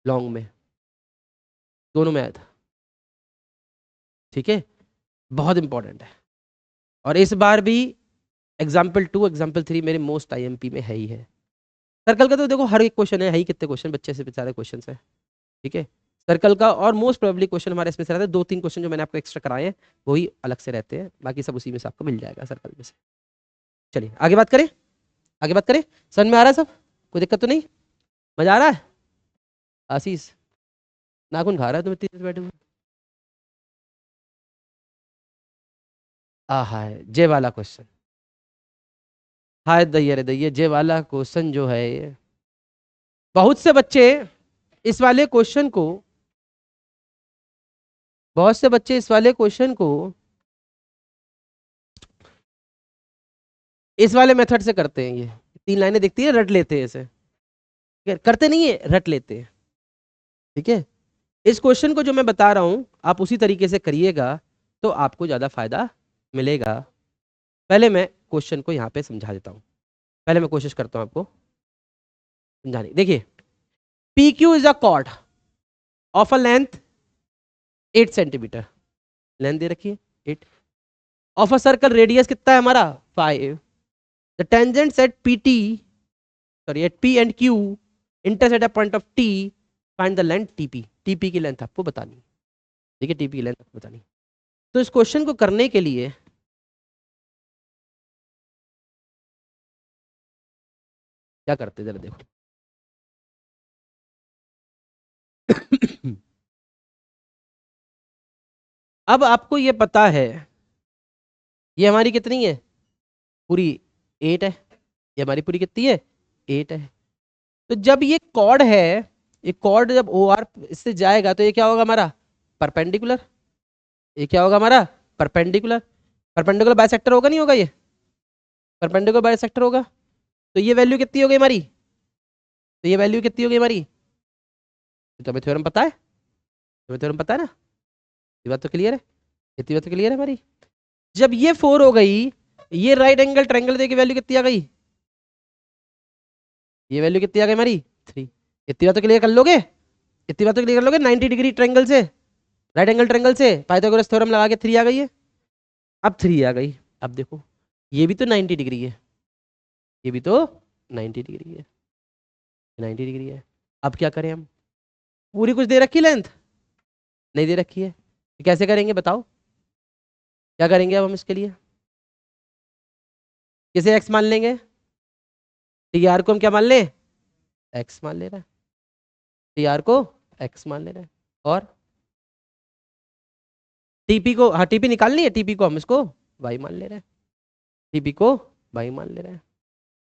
लॉन्ग में, दोनों में आया था। ठीक है, बहुत इंपॉर्टेंट है। और इस बार भी एग्जाम्पल 2 एग्जाम्पल 3 मेरे मोस्ट आईएमपी में है ही है। सर्कल का तो देखो हर एक क्वेश्चन है ही, कितने क्वेश्चन बच्चे से बेचारे क्वेश्चन है। ठीक है, सर्कल का और मोस्ट प्रोबेबली क्वेश्चन हमारे इसमें से रहते हैं, 2-3 क्वेश्चन जो मैंने आपको एक्स्ट्रा कराए हैं वही अलग से रहते हैं, बाकी सब उसी में से आपको मिल जाएगा सर्कल में से। चलिए आगे बात करें, आगे बात करें। समझ में आ रहा है सब, कोई दिक्कत तो नहीं, मजा आ रहा है। आशीष नाखून खा रहा है तुम इतनी देर से बैठे हुए। है जे वाला क्वेश्चन, हाय दैया रे दैया, जे वाला क्वेश्चन जो है ये, बहुत से बच्चे इस वाले क्वेश्चन को, बहुत से बच्चे इस वाले क्वेश्चन को इस वाले मेथड से करते हैं। ये 3 लाइनें दिखती है, रट लेते हैं इसे, करते नहीं है, रट लेते हैं। ठीक है, इस क्वेश्चन को जो मैं बता रहा हूं आप उसी तरीके से करिएगा तो आपको ज्यादा फायदा मिलेगा। पहले मैं क्वेश्चन को यहां पे समझा देता हूं, पहले मैं कोशिश करता हूं आपको समझाने। देखिए, P Q is a chord of a length 8 centimetre, length दे रखी है 8, ऑफ अ सर्कल रेडियस कितना है हमारा 5। The tangents at P T, sorry at P and Q intersect at point of T, find the length TP. TP की length आपको बतानी है, ठीक है, टीपी की लेंथ आपको बतानी है। तो इस क्वेश्चन को करने के लिए क्या करते जरा देखो। अब आपको ये पता है ये हमारी कितनी है, पूरी 8 है, ये हमारी पूरी कितनी है 8 है। तो जब ये कॉर्ड है, ये कॉर्ड जब ओ आर इससे जाएगा तो ये क्या होगा हमारा परपेंडिकुलर, ये क्या होगा हमारा परपेंडिकुलर, परपेंडिकुलर बाइसेक्टर होगा नहीं होगा, ये परपेंडिकुलर बाइसेक्टर होगा। तो ये वैल्यू कितनी हो गई हमारी, तो ये वैल्यू कितनी हो गई हमारी, तो हमें थ्योरम पता है, तुम्हें थ्योरम पता है ना, ये बात तो क्लियर है, इतनी बात तो क्लियर है हमारी। जब ये 4 हो गई, ये राइट एंगल ट्रायंगल देखिए वैल्यू कितनी आ गई, ये वैल्यू कितनी आ गई हमारी 3। इतनी बात तो क्लियर कर लोगे, इतनी बात तो क्लियर कर लोगे, 90 डिग्री ट्रायंगल से, राइट एंगल ट्रायंगल से पाइथागोरस थ्योरम लगा के 3 आ गई है। अब 3 आ गई, अब देखो ये भी तो 90 डिग्री है, ये भी तो 90 डिग्री है, 90 डिग्री है। अब क्या करें हम, पूरी कुछ दे रखी लेंथ नहीं दे रखी है, तो कैसे करेंगे बताओ, क्या करेंगे अब हम इसके लिए, किसे एक्स मान लेंगे, टी आर को हम क्या मान लें, एक्स मान ले रहे हैं, टी आर को एक्स मान ले रहे हैं, और टीपी को, हाँ टीपी निकालनी है, टीपी को हम इसको वाई मान ले रहे हैं, टीपी को वाई मान ले रहे हैं।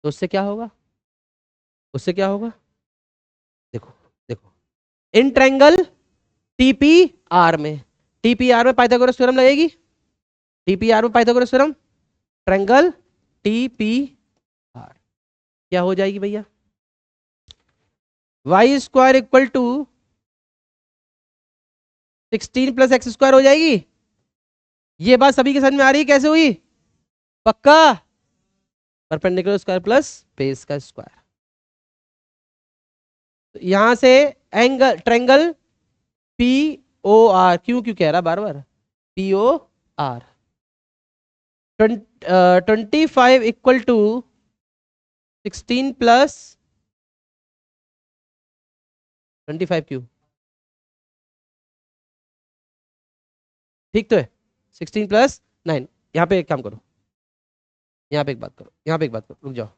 तो उससे क्या होगा, उससे क्या होगा, देखो देखो, इन ट्रायंगल टीपी आर में, टीपी आर में पाइथागोरस थ्योरम लगेगी, टीपी आर में Pythagoras theorem, triangle TP R क्या हो जाएगी भैया, Y square equal to 16 plus X square हो जाएगी। ये बात सभी के समझ में आ रही है कैसे हुई, पक्का, परपेंडिकुलर स्क्वायर प्लस बेस का स्क्वायर। तो यहां से angle triangle P O R, क्यों क्यों कह रहा बार बार, P O R, 25 equal to 16 plus 25 क्यों, ठीक तो है, 16 प्लस 9। यहाँ पे एक काम करो, यहाँ पे एक बात करो, यहाँ पे एक बात करो, रुक जाओ,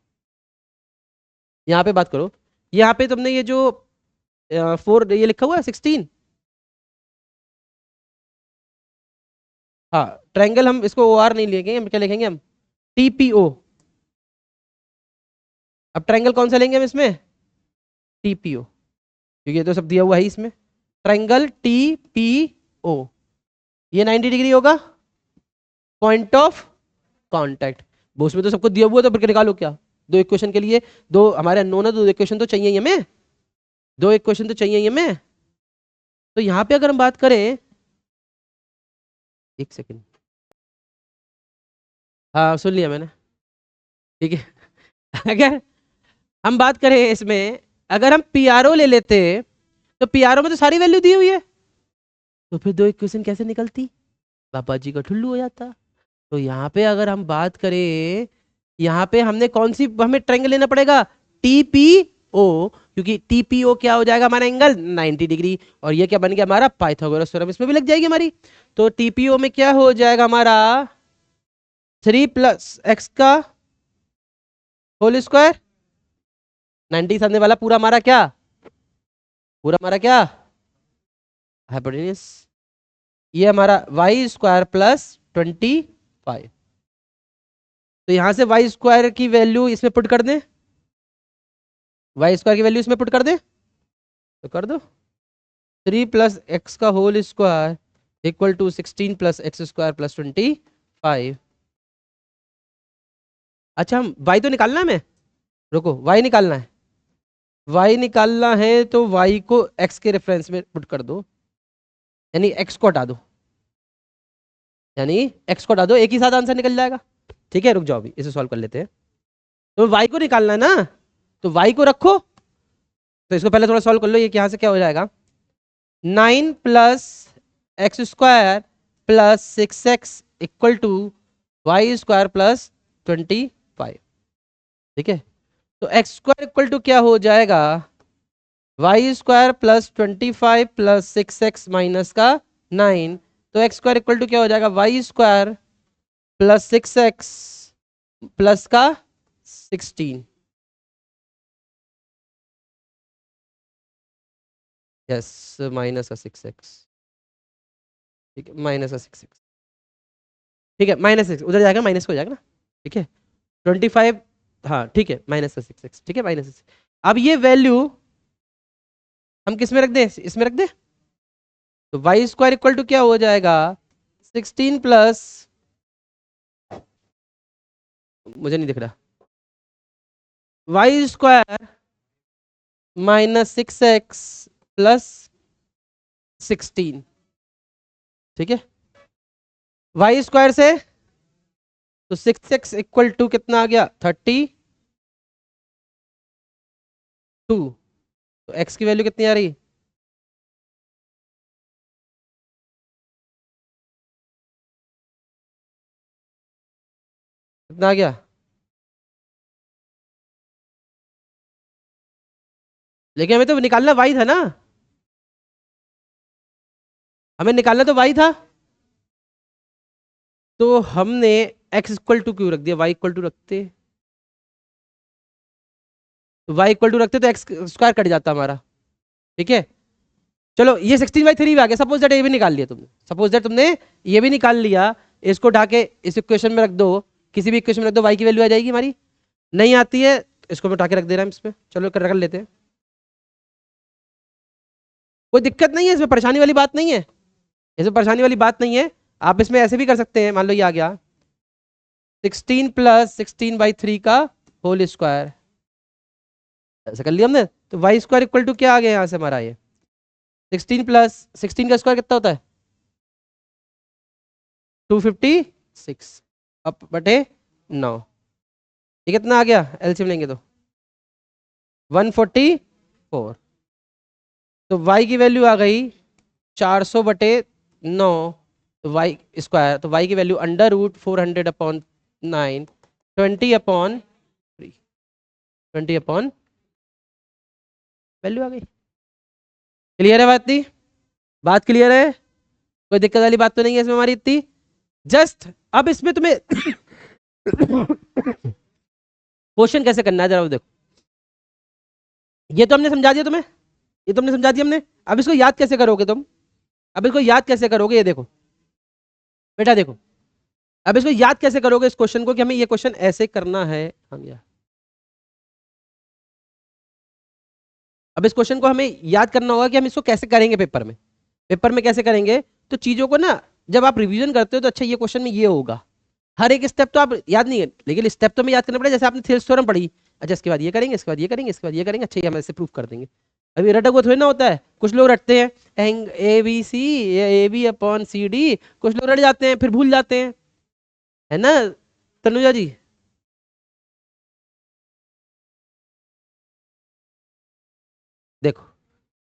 यहाँ पे बात करो, यहाँ पे तुमने ये जो 4 ये लिखा हुआ है 16, हाँ ट्रायंगल हम इसको ओ आर नहीं लिखेंगे, हम क्या लिखेंगे, हम टीपीओ। अब ट्रायंगल कौन सा लेंगे हम इसमें, टीपीओ, क्योंकि ये तो सब दिया हुआ है इसमें, ट्रायंगल टीपीओ, ये 90 डिग्री होगा, पॉइंट ऑफ कांटेक्ट, वो उसमें तो सबको दिया हुआ है, तो फिर निकालो क्या, दो इक्वेशन के लिए, दो हमारे अननोन है, दो इक्वेशन तो चाहिए ही हमें, दो इक्वेशन तो चाहिए ही हमें। तो यहाँ पे अगर हम बात करें, एक सेकेंड, हाँ सुन लिया मैंने, ठीक है। अगर हम बात करें इसमें, अगर हम पी आर ओ ले लेते, तो पी आर ओ में तो सारी वैल्यू दी हुई है, तो फिर दो इक्वेशन कैसे निकलती, पापा जी का ठुल्लू हो जाता। तो यहाँ पे अगर हम बात करें, यहाँ पे हमने कौन सी, हमें ट्रायंगल लेना पड़ेगा, टीपीओ, क्योंकि टीपीओ क्या हो जाएगा हमारा एंगल 90 डिग्री, और ये क्या बन गया हमारा पाइथागोरस थ्योरम, इसमें भी लग जाएगी हमारी। तो टीपीओ में क्या हो जाएगा हमारा 3 प्लस एक्स का होल स्क्वायर, 90 सामने वाला पूरा हमारा क्या, पूरा हमारा क्या हाइपोटेन्यूस, ये हमारा वाई स्क्वायर प्लस 25। तो यहां से वाई स्क्वायर की वैल्यू इसमें पुट कर दें, वाई स्क्वायर की वैल्यू इसमें पुट कर दें, तो कर दो, 3 प्लस एक्स का whole square equal to 16 plus X square plus 25। अच्छा हम वाई तो निकालना है, हमें रुको वाई निकालना है, वाई निकालना है तो वाई को एक्स के रेफरेंस में पुट कर दो, यानी एक्स को हटा दो, यानी एक्स को हटा दो, एक ही साथ आंसर निकल जाएगा। ठीक है रुक जाओ, अभी इसे सॉल्व कर लेते हैं। तो वाई को निकालना है ना, तो वाई को रखो, तो इसको पहले थोड़ा सॉल्व कर लो, ये यहाँ से क्या हो जाएगा, 9 plus X square plus 6x equal to Y square plus 25। ठीक है, तो एक्स स्क्वायर इक्वल टू क्या हो जाएगा, Y square plus 25 plus 6x minus का 9, तो एक्स स्क्वायर इक्वल टू क्या हो जाएगा, Y square plus 6x plus का 16, यस माइनस का 6x, ठीक है माइनस का 6x, ठीक है माइनस 6 उधर जाएगा, माइनस को हो जाएगा ना, ठीक है 25, हाँ ठीक है माइनस का 6x, ठीक है माइनस 6। अब ये वैल्यू हम किस में रख दें, इसमें रख दें, तो वाई स्क्वायर इक्वल टू क्या हो जाएगा, 16 प्लस, मुझे नहीं दिख रहा, Y square minus 6x plus 16, ठीक है वाई स्क्वायर से, तो 6x इक्वल टू कितना आ गया 32, तो x की वैल्यू कितनी आ रही, कितना आ गया, लेकिन हमें तो निकालना y था ना, हमें निकालना तो y था, तो हमने x इक्वल टू क्यों रख दिया, y इक्वल टू रखते, y इक्वल टू रखते तो x स्क्वायर कट जाता हमारा, ठीक है। चलो ये 16/3 आ गया, सपोज दैट ये भी निकाल लिया तुमने, सपोज दैट तुमने ये भी निकाल लिया, इसको उठा के इस इक्वेशन में रख दो, किसी भी इक्वेशन में रख दो, y की वैल्यू आ जाएगी हमारी, नहीं आती है इसको मैं उठा के रख दे रहा हूं इसमें, चलो कर लेते हैं, कोई दिक्कत नहीं है इसमें, परेशानी वाली बात नहीं है, इसमें परेशानी वाली बात नहीं है, आप इसमें ऐसे भी कर सकते हैं, मान लो ये आ गया 16 प्लस 16/3 का होल स्क्वायर, ऐसा कर लिया हमने, तो वाई स्क्वायर इक्वल टू क्या आ गया यहाँ से हमारा, ये 16 प्लस 16 का स्क्वायर कितना होता है 256 अब बटे 9, ये कितना आ गया एलसीएम लेंगे तो 144, तो y की वैल्यू आ गई 400/9, तो y स्क्वायर, तो y की वैल्यू √400/9, 20/3, वैल्यू आ गई। क्लियर है बात? नहीं बात क्लियर है? कोई दिक्कत वाली बात तो नहीं है इसमें हमारी इतनी? जस्ट अब इसमें तुम्हें क्वेश्चन कैसे करना है जरा देखो। ये तो हमने समझा दिया तुम्हें, ये तो हमने समझा दिया हमने। अब इसको याद कैसे करोगे तुम? अब इसको याद कैसे करोगे? ये देखो बेटा, देखो अब इसको याद कैसे करोगे इस क्वेश्चन को, कि हमें ये क्वेश्चन ऐसे करना है। हम यार अब इस क्वेश्चन को हमें याद करना होगा कि हम इसको कैसे करेंगे पेपर में। पेपर में कैसे करेंगे? तो चीजों को ना जब आप रिवीजन करते हो तो अच्छा ये क्वेश्चन में ये होगा, हर एक स्टेप तो आप याद नहीं है, लेकिन स्टेप तो हमें याद करना पड़ेगा। जैसे आपने थेल्स थ्योरम पढ़ी, अच्छा इसके बाद ये करेंगे, इसके बाद ये करेंगे, इसके बाद ये करेंगे, अच्छा ये हम ऐसे प्रूफ कर देंगे। अभी रटा हुआ थोड़ी ना होता है, कुछ लोग रटते हैं एंग A B C, A B upon C D, कुछ लोग रट जाते हैं फिर भूल जाते हैं, है ना तनुजा जी? देखो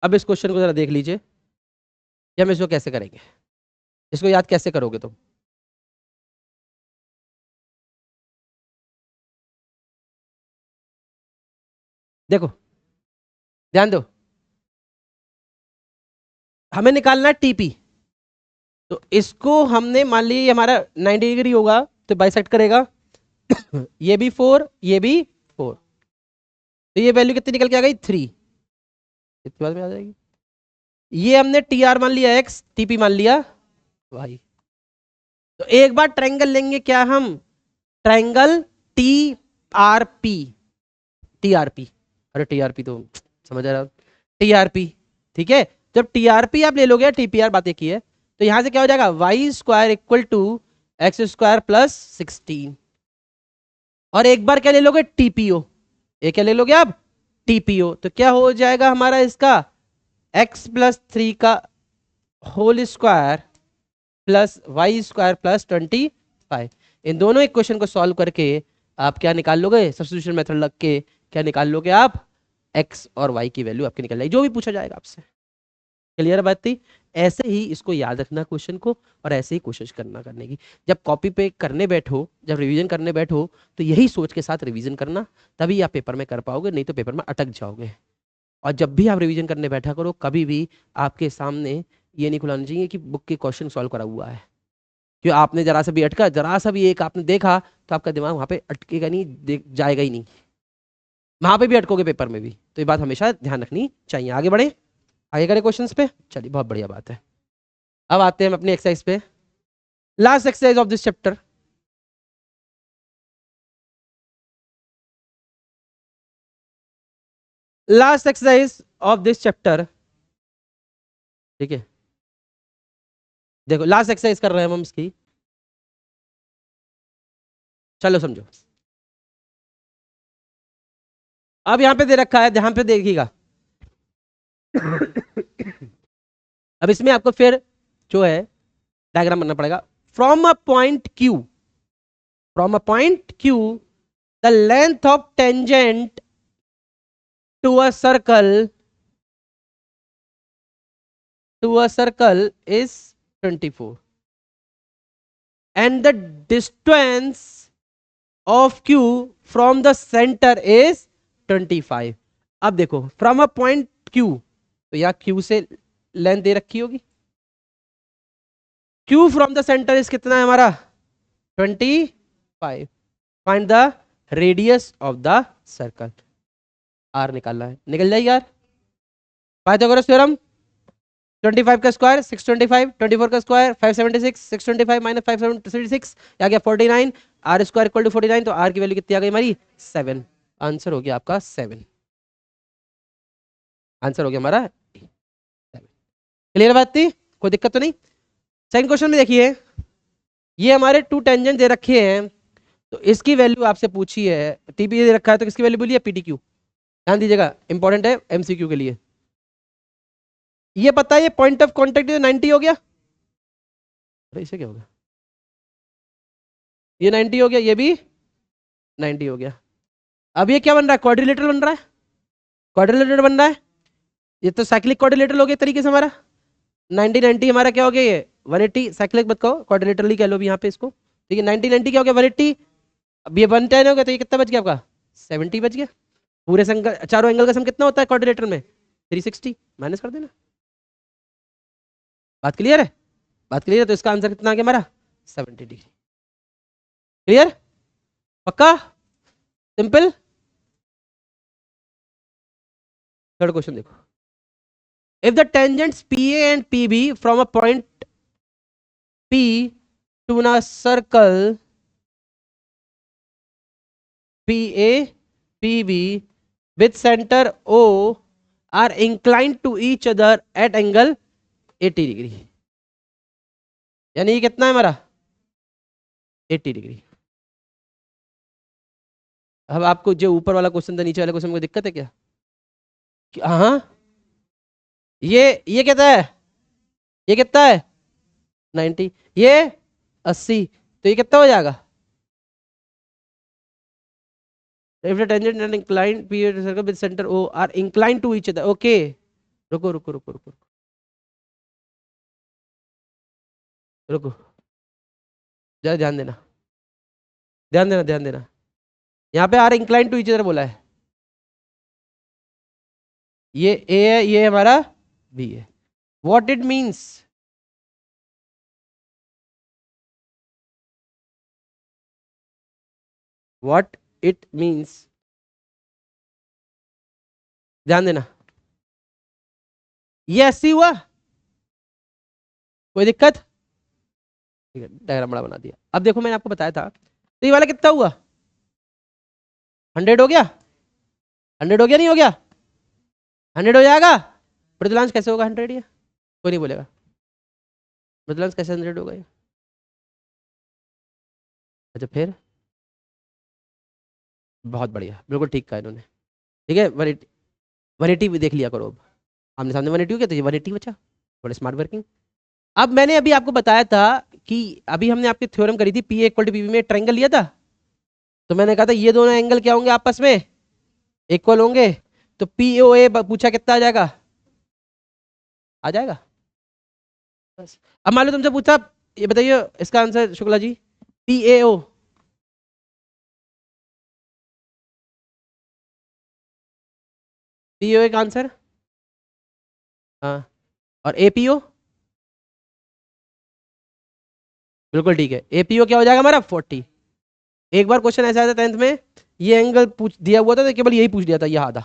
अब इस क्वेश्चन को जरा देख लीजिए कि हम इसको कैसे करेंगे, इसको याद कैसे करोगे तुम? देखो ध्यान दो, हमें निकालना है टीपी। तो इसको हमने मान लिया ये हमारा 90 डिग्री होगा, तो बाइसेक्ट करेगा ये भी 4, ये भी 4, तो ये वैल्यू कितनी निकल के आ गई? 3। इतनी बात में आ जाएगी। ये हमने टी आर मान लिया एक्स, टीपी मान लिया वाई। तो एक बार ट्रायंगल लेंगे क्या हम? Triangle T R P, T R P, अरे टी आर पी तो समझ आ रहा, टी आर पी, ठीक है। जब टी आर पी आप ले लोगे, टीपीआर बात एक ही है, तो यहां से क्या हो जाएगा? Y square equal to X square plus 16। और एक बार क्या ले लोगे? टीपीओ, ये क्या ले लोगे आप? टीपीओ। तो क्या हो जाएगा हमारा इसका? x+3 का whole square plus Y square plus 25। इन दोनों इक्वेशन को सॉल्व करके आप क्या निकाल लोगे? सब्स्टिट्यूशन मेथड लग के क्या निकाल लोगे आप? x और y की वैल्यू आपकी निकल जाएगी, जो भी पूछा जाएगा आपसे। क्लियर बात थी? ऐसे ही इसको याद रखना क्वेश्चन को, और ऐसे ही कोशिश करने की। जब कॉपी पे करने बैठो, जब रिवीजन करने बैठो, तो यही सोच के साथ रिवीजन करना, तभी आप पेपर में कर पाओगे, नहीं तो पेपर में अटक जाओगे। और जब भी आप रिवीजन करने बैठा करो, कभी भी आपके सामने ये नहीं खुलाना चाहिए कि बुक के क्वेश्चन सॉल्व करा हुआ है। क्यों? आपने जरा सा भी अटका, जरा सा भी एक आपने देखा, तो आपका दिमाग वहां पे अटकेगा नहीं, जाएगा ही नहीं, वहां पे भी अटकोगे पेपर में भी। तो ये बात हमेशा ध्यान रखनी चाहिए। आगे बढ़े, आगे करें क्वेश्चंस पे। चलिए बहुत बढ़िया बात है। अब आते हैं हम अपनी एक्सरसाइज पे, last exercise of this chapter. Last exercise of this chapter, ठीक है। देखो लास्ट एक्सरसाइज कर रहे हैं हम इसकी, चलो समझो। अब यहां पे दे रखा है, ध्यान पे देखिएगा। अब इसमें आपको फिर जो है डायग्राम बनना पड़ेगा। From a point Q, from a point Q the length of tangent to a circle, to a circle is 24 and the distance of q from the center is 25। अब देखो फ्रॉम अ पॉइंट q, तो यहाँ q से length दे रखी होगी, q from the centre is कितना है हमारा? 25। Find the radius of the circle, r निकालना है, निकल जाएगी यार। पाइथागोरस थ्योरम, 25 का स्क्वायर 625, 24 का स्क्वायर 576, 625 माइनस 576 आ गया 49, आर स्क्वायर इक्वल टू 49, तो आर की वैल्यू कितनी आ गई हमारी? 7। आंसर हो गया आपका 7, आंसर हो गया हमारा 7। क्लियर बात थी? कोई दिक्कत तो नहीं? सेकंड क्वेश्चन में देखिए, ये हमारे टू टेंजेंट दे रखे हैं, तो इसकी वैल्यू आपसे पूछी है, टीपी दे रखा है, तो किसकी वैल्यू बोलिए? पीटीक्यू। ध्यान दीजिएगा, इंपॉर्टेंट है एमसीक्यू के लिए। ये पता है, ये पॉइंट ऑफ कॉन्टेक्ट 90 हो गया, अरे इसे क्या होगा? ये 90 हो गया, ये भी 90 हो गया। अब ये क्या बन रहा है? क्वाड्रिलेटरल बन रहा है, क्वाड्रिलेटरल बन रहा है। ये तो साइक्लिक क्वाड्रिलेटरल हो गया तरीके से हमारा। 90 हमारा क्या हो गया, ये 180 साइक्लिक मत कहो, क्वाड्रिलेटरली कह लो अभी यहाँ पे इसको, ठीक है। 90 क्या हो गया 180, अब ये 110 हो गया, तो ये कितना बच गया आपका 70 बच गया। पूरे चारों एंगल का सम कितना होता है क्वाड्रिलेटरल में 360, माइनस कर देना। बात क्लियर है, बात क्लियर है, तो इसका आंसर कितना आ गया हमारा 70 डिग्री। क्लियर, पक्का, सिंपल। थर्ड क्वेश्चन देखो, if the tangents PA and PB from a point P to a circle PA PB with center O are inclined to each other at angle 80 degree, यानी ये कितना है हमारा 80 degree. अब आपको जो ऊपर वाला क्वेश्चन था नीचे वाले क्वेश्चन में दिक्कत है क्या? हाँ, ये कितना है, ये कितना है 90, ये 80, तो ये कितना हो जाएगा? If the tangent and inclined P to circle with center O are inclined to each other, okay, रुको रुको रुको रुको रुको, जरा ध्यान देना, ध्यान देना, ध्यान देना। यहाँ पे are incline to each other बोला है, ये ए है, ये हमारा बी है। What it means, what it means, ध्यान देना। ये 80 हुआ, कोई दिक्कत? ठीक है, डायग्राम बड़ा बना दिया। अब देखो मैंने आपको बताया था, तो ये वाला कितना हुआ 100 हो गया, 100 हो गया, नहीं हो गया 100 हो जाएगा। प्रतिलांश कैसे होगा 100, ये कोई नहीं बोलेगा, प्रतिलांश कैसे 100 होगा ये? अच्छा फिर, बहुत बढ़िया, बिल्कुल ठीक कहा इन्होंने, ठीक है। 180 भी देख लिया करो, अब आमने सामने 180 हो गया तो ये 180 बचा, थोड़ा स्मार्ट वर्किंग। अब मैंने अभी आपको बताया था कि अभी हमने आपकी थ्योरम करी थी, PA = PB में ट्रायंगल लिया था, तो मैंने कहा था ये दोनों एंगल क्या होंगे आपस में इक्वल होंगे, तो POA पूछा कितना आ जाएगा, आ जाएगा बस। अब मान लो तुमसे पूछा, ये बताइए इसका answer Shukla ji, PAO POA का आंसर, हाँ, और APO बिल्कुल ठीक है। APO क्या हो जाएगा हमारा 40। एक बार क्वेश्चन ऐसा आया था 10th में, ये एंगल पूछ दिया हुआ था तो केवल यही पूछ दिया था, यह आधा,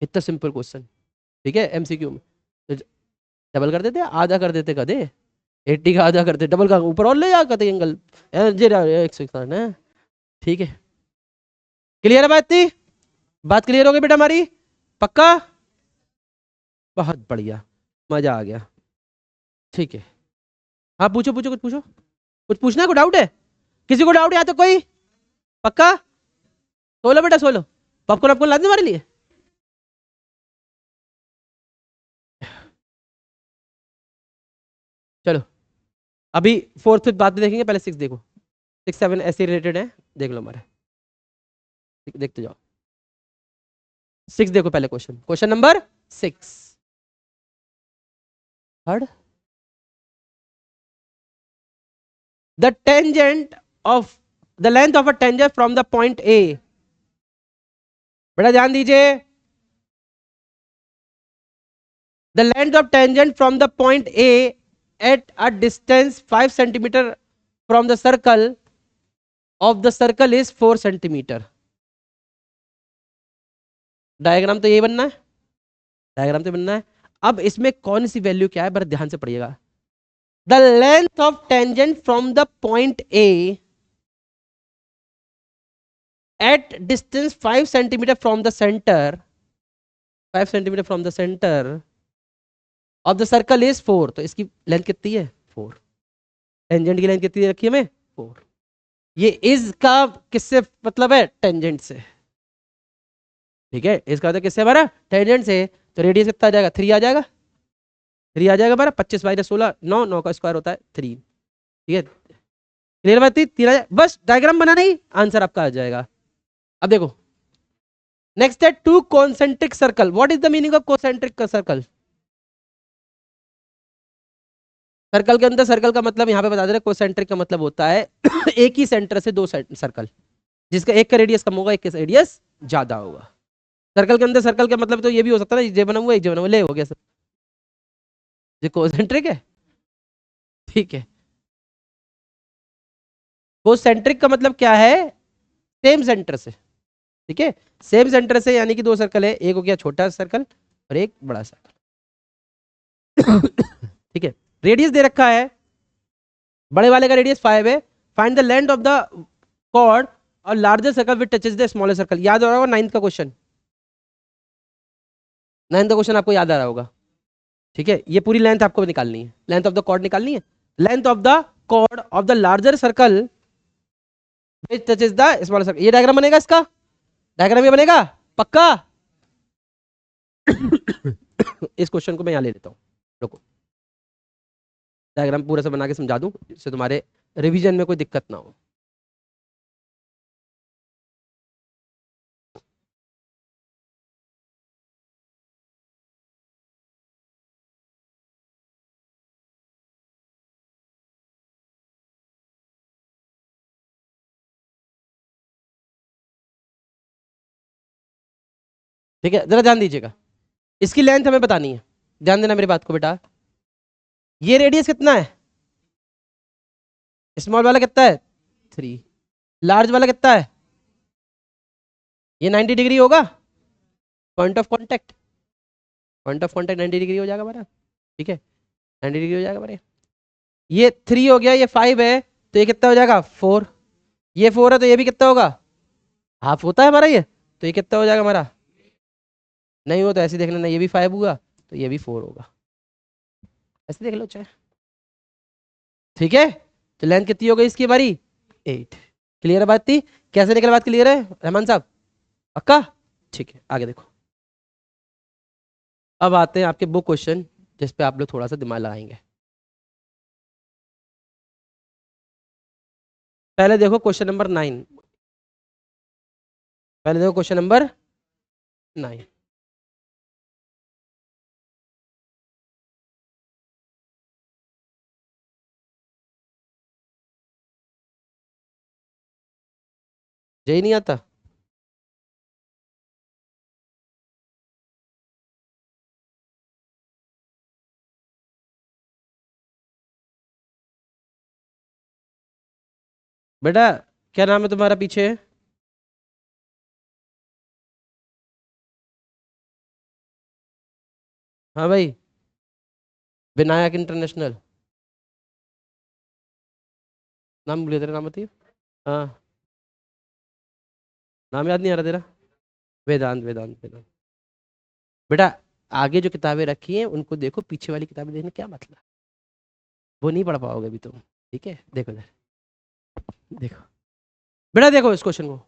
इतना सिंपल क्वेश्चन, ठीक है, MCQ में। तो डबल कर देते, आधा कर देते कदे, 80 का आधा करते, डबल का ऊपर और ले जा करते एंगल, है, ठीक है। क्लियर है बात थी, बात क्लियर हो गई बेटा हमारी, पक्का, बहुत बढ़िया, मजा आ गया, ठीक है। हाँ पूछो पूछो, कुछ पूछो, कुछ पूछना है, कोई डाउट है किसी को, डाउट है तो कोई, पक्का? सोलो बेटा सोलो, पॉपकॉर्न आपको ला दूं हमारे लिए? चलो अभी 4th 5th बाद में देखेंगे, पहले 6 देखो, 6 7 ऐसे रिलेटेड है, देख लो हमारे, देखते जाओ। 6 देखो पहले, question number 6, third, the tangent of the length of a tangent from the point A, बेटा ध्यान दीजिए, the length of tangent from the point A at a distance 5 centimeter from the circle of the circle is 4 centimeter। Diagram तो ये बनना है, diagram तो बनना है। अब इसमें कौन सी वैल्यू क्या है, बड़ा ध्यान से पढ़िएगा। The length of tangent from the point A at distance 5 centimeter from the center, 5 centimeter from the center of the circle is 4, तो इसकी लेंथ कितनी है 4, टेंजेंट की लेंथ कितनी रखी है हमें 4। ये इज का किससे मतलब है, टेंजेंट से, ठीक है, इसका मतलब किससे हमारा टेंजेंट से, तो रेडियस कितना आ जाएगा 3 आ जाएगा, 3 आ जाएगा हमारा, 25 - 16 9, 9 का स्क्वायर होता है 3, ठीक है। क्लियर बात थी, 3 आ जाए, बस डायग्राम बनाना ही आंसर आपका आ जाएगा। अब देखो नेक्स्ट है to concentric circle. What is the meaning of concentric circle? Circle के अंदर सर्कल का मतलब यहां पे बता दे रहे, कॉन्सेंट्रिक का मतलब होता है एक ही सेंटर से दो सर्कल, जिसका एक का रेडियस कम होगा, एक का रेडियस ज्यादा होगा. सर्कल के अंदर सर्कल का मतलब तो ये भी हो सकता है ना, जे बना हुआ एक जे बना हुआ, ले हो गया सब, ये कॉन्सेंट्रिक है. ठीक है. कॉन्सेंट्रिक का मतलब क्या है? सेम सेंटर से. ठीक है, सेम सेंटर से, यानी कि दो सर्कल है, एक हो गया छोटा सर्कल और एक बड़ा सर्कल. ठीक है. रेडियस दे रखा है, बड़े वाले का रेडियस 5 है. Find the length of the chord और larger circle which touches the smaller circle. याद आ रहा होगा नाइन्थ का क्वेश्चन, नाइन्थ का क्वेश्चन आपको याद आ रहा होगा. ठीक है, ये पूरी लेंथ आपको निकालनी है, लेंथ ऑफ द कॉर्ड निकालनी है. Length of the chord of the larger circle which touches the smaller circle. ये डायग्राम बनेगा, इसका डायग्राम ये बनेगा पक्का. इस क्वेश्चन को मैं यहां ले लेता हूं, रुको, डायग्राम पूरा से बना के समझा दूं, जिससे तुम्हारे रिवीजन में कोई दिक्कत ना हो. ठीक है, जरा ध्यान दीजिएगा, इसकी लेंथ हमें बतानी है. ध्यान देना मेरी बात को बेटा. ये रेडियस कितना है? स्मॉल वाला कितना है? 3. लार्ज वाला कितना है? ये 90 डिग्री होगा. Point of contact, point of contact 90 degree हो जाएगा हमारा. ठीक है, 90 डिग्री हो जाएगा हमारे. ये 3 हो गया, ये 5 है, तो ये कितना हो जाएगा? 4. ये 4 है तो ये भी कितना होगा? हाफ होता है हमारा ये, तो ये कितना हो जाएगा हमारा? नहीं हो तो ऐसे देख लेना, ये भी 5 हुआ तो ये भी 4 होगा, ऐसे देख लो चाहे. ठीक है, तो लेंथ कितनी हो गई इसकी हमारी? 8. क्लियर है बात थी? कैसे निकल बात? क्लियर है रहमान साहब? पक्का? ठीक है, आगे देखो. अब आते हैं आपके बुक क्वेश्चन, जिस पे आप लोग थोड़ा सा दिमाग लगाएंगे. पहले देखो क्वेश्चन नंबर 9. पहले देखो क्वेश्चन नंबर 9. यही नहीं आता? बेटा क्या नाम है तुम्हारा पीछे? हाँ भाई, विनायक इंटरनेशनल. नाम भूल गया, तेरा नाम बताइए. हाँ, नाम याद नहीं आ रहा तेरा? वेदांत, वेदांत, वेदांत. बेटा आगे जो किताबें रखी हैं उनको देखो, पीछे वाली किताबें देखने क्या मतलब, वो नहीं पढ़ पाओगे अभी तुम. ठीक है, देखो इधर, देखो बेटा, देखो इस क्वेश्चन को,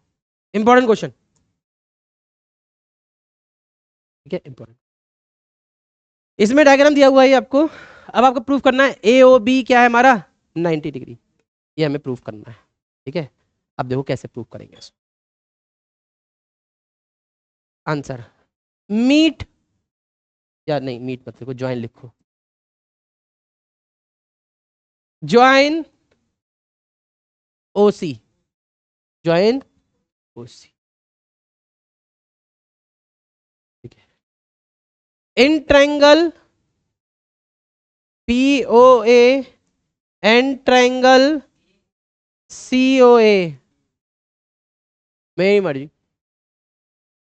इंपॉर्टेंट क्वेश्चन. ठीक है, इंपॉर्टेंट. इसमें डायग्राम दिया हुआ है आपको. अब आपको प्रूफ करना है ए ओ बी क्या है हमारा? 90 डिग्री. ये हमें प्रूफ करना है. ठीक है, अब देखो कैसे प्रूफ करेंगे इसको. आंसर मीट, या नहीं मीट मत लिखो, ज्वाइन लिखो. Join O C, join O C. ठीक है, in triangle P O A and triangle C O A. मेरी मर्जी,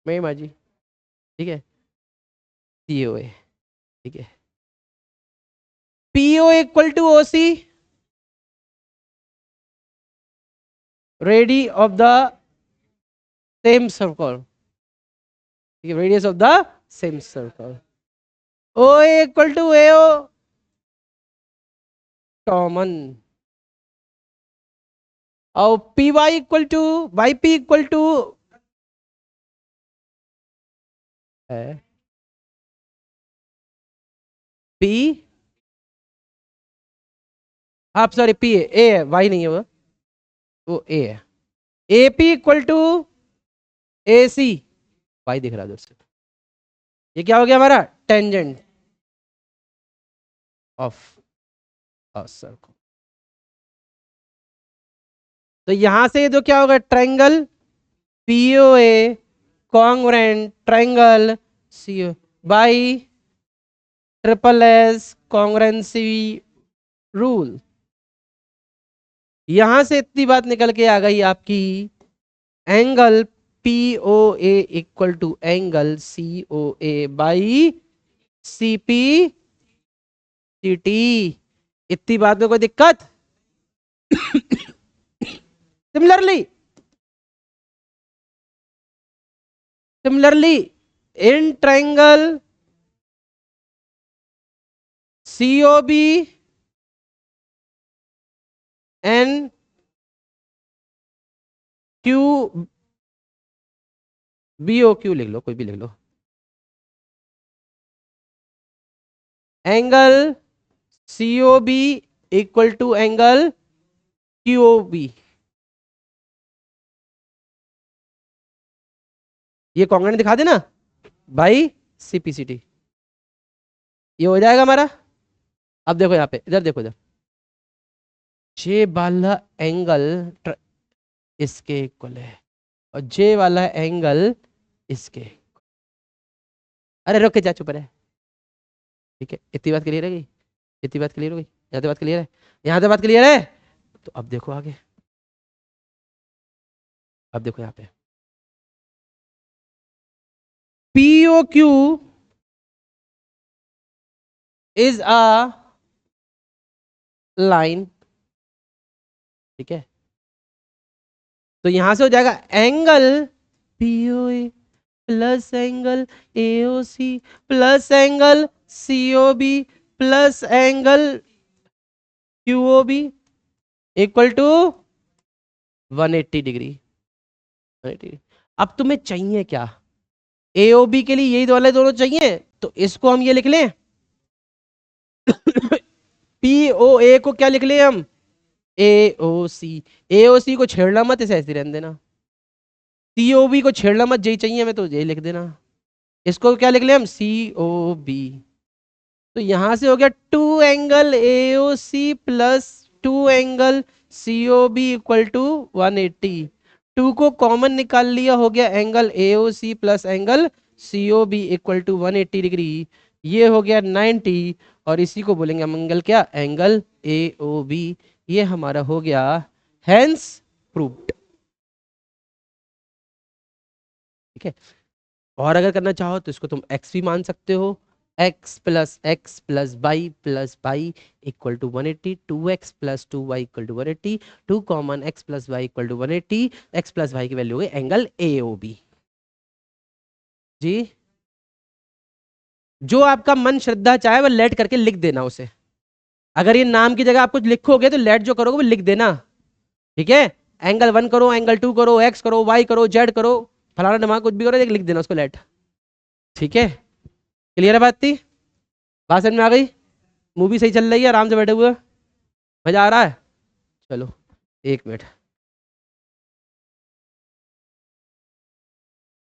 मेरी मर्जी. ठीक है, सी ओ ए. ठीक है, P O equal to O C, radii of the same circle. ठीक है, radius of the same circle. O equal to A O, common. और P Y equal to Y P equal to है P, आप sorry P A है, Y नहीं है वो A है. A P equal to A C, y दिख रहा है उधर से। ये क्या हो गया हमारा टेंजेंट ऑफ अ सर्कल। तो यहां से तो क्या होगा triangle POA congruent triangle CO by SSS congruency rule. यहां से इतनी बात निकल के आ गई आपकी angle POA equal to angle COA by CPCT। इतनी बात में कोई दिक्कत? Similarly in triangle COB and BOQ लिख लो, कोई भी लिख लो। Angle COB equal to angle QOB। ये कॉन्ग्रुएंट दिखा देना बाई CPCT। ये हो जाएगा हमारा। अब देखो यहाँ पे, इधर देखो, इधर जे वाला एंगल इसके इक्वल है और जे वाला एंगल इसके। अरे रुक के जा, चुप रहे। ठीक है, इतनी बात क्लियर है गई? इतनी बात क्लियर हो गई? यहाँ से बात क्लियर है? यहाँ से बात क्लियर है? तो अब देखो आगे, अब देखो यहाँ पे POQ इज अ लाइन। ठीक है, तो यहां से हो जाएगा angle POA plus angle AOC plus angle COB plus angle QOB equal to 180 degree. 180। अब तुम्हें चाहिए क्या? AOB के लिए यही वाले दोनों चाहिए, तो इसको हम ये लिख लें POA को क्या लिख लें हम? AOC। AOC को छेड़ना मत, इसे ऐसे रहने देना। COB को छेड़ना मत, यही चाहिए हमें तो यही लिख देना। इसको क्या लिख लें हम? COB। तो यहां से हो गया 2 angle AOC plus 2 angle COB equal to 180। 2 को कॉमन निकाल लिया, हो गया angle AOC plus angle COB equal to 180 degree. ये हो गया 90 और इसी को बोलेंगे हम एंगल क्या? Angle AOB। ये हमारा हो गया हेंस प्रूव्ड। ठीक है, और अगर करना चाहो तो इसको तुम x भी मान सकते हो। x plus y equal to 180। 2x plus 2y equal to 180। 2 common x plus y equal to 180। x plus y की वैल्यू हो गई एंगल AOB। जी, जो आपका मन श्रद्धा चाहे वो लेट करके लिख देना उसे। अगर ये नाम की जगह आप कुछ लिखोगे तो लेट जो करोगे वो लिख देना। ठीक है, एंगल 1 करो, एंगल 2 करो, x करो, y करो, z करो, फलाना दिमाग कुछ भी करो, लिख देना उसको लेट। ठीक है, क्लियर है बात थी? बात समझ में आ गई? मूवी सही चल रही है, आराम से बैठे हुए, मजा आ रहा है? चलो 1 मिनट।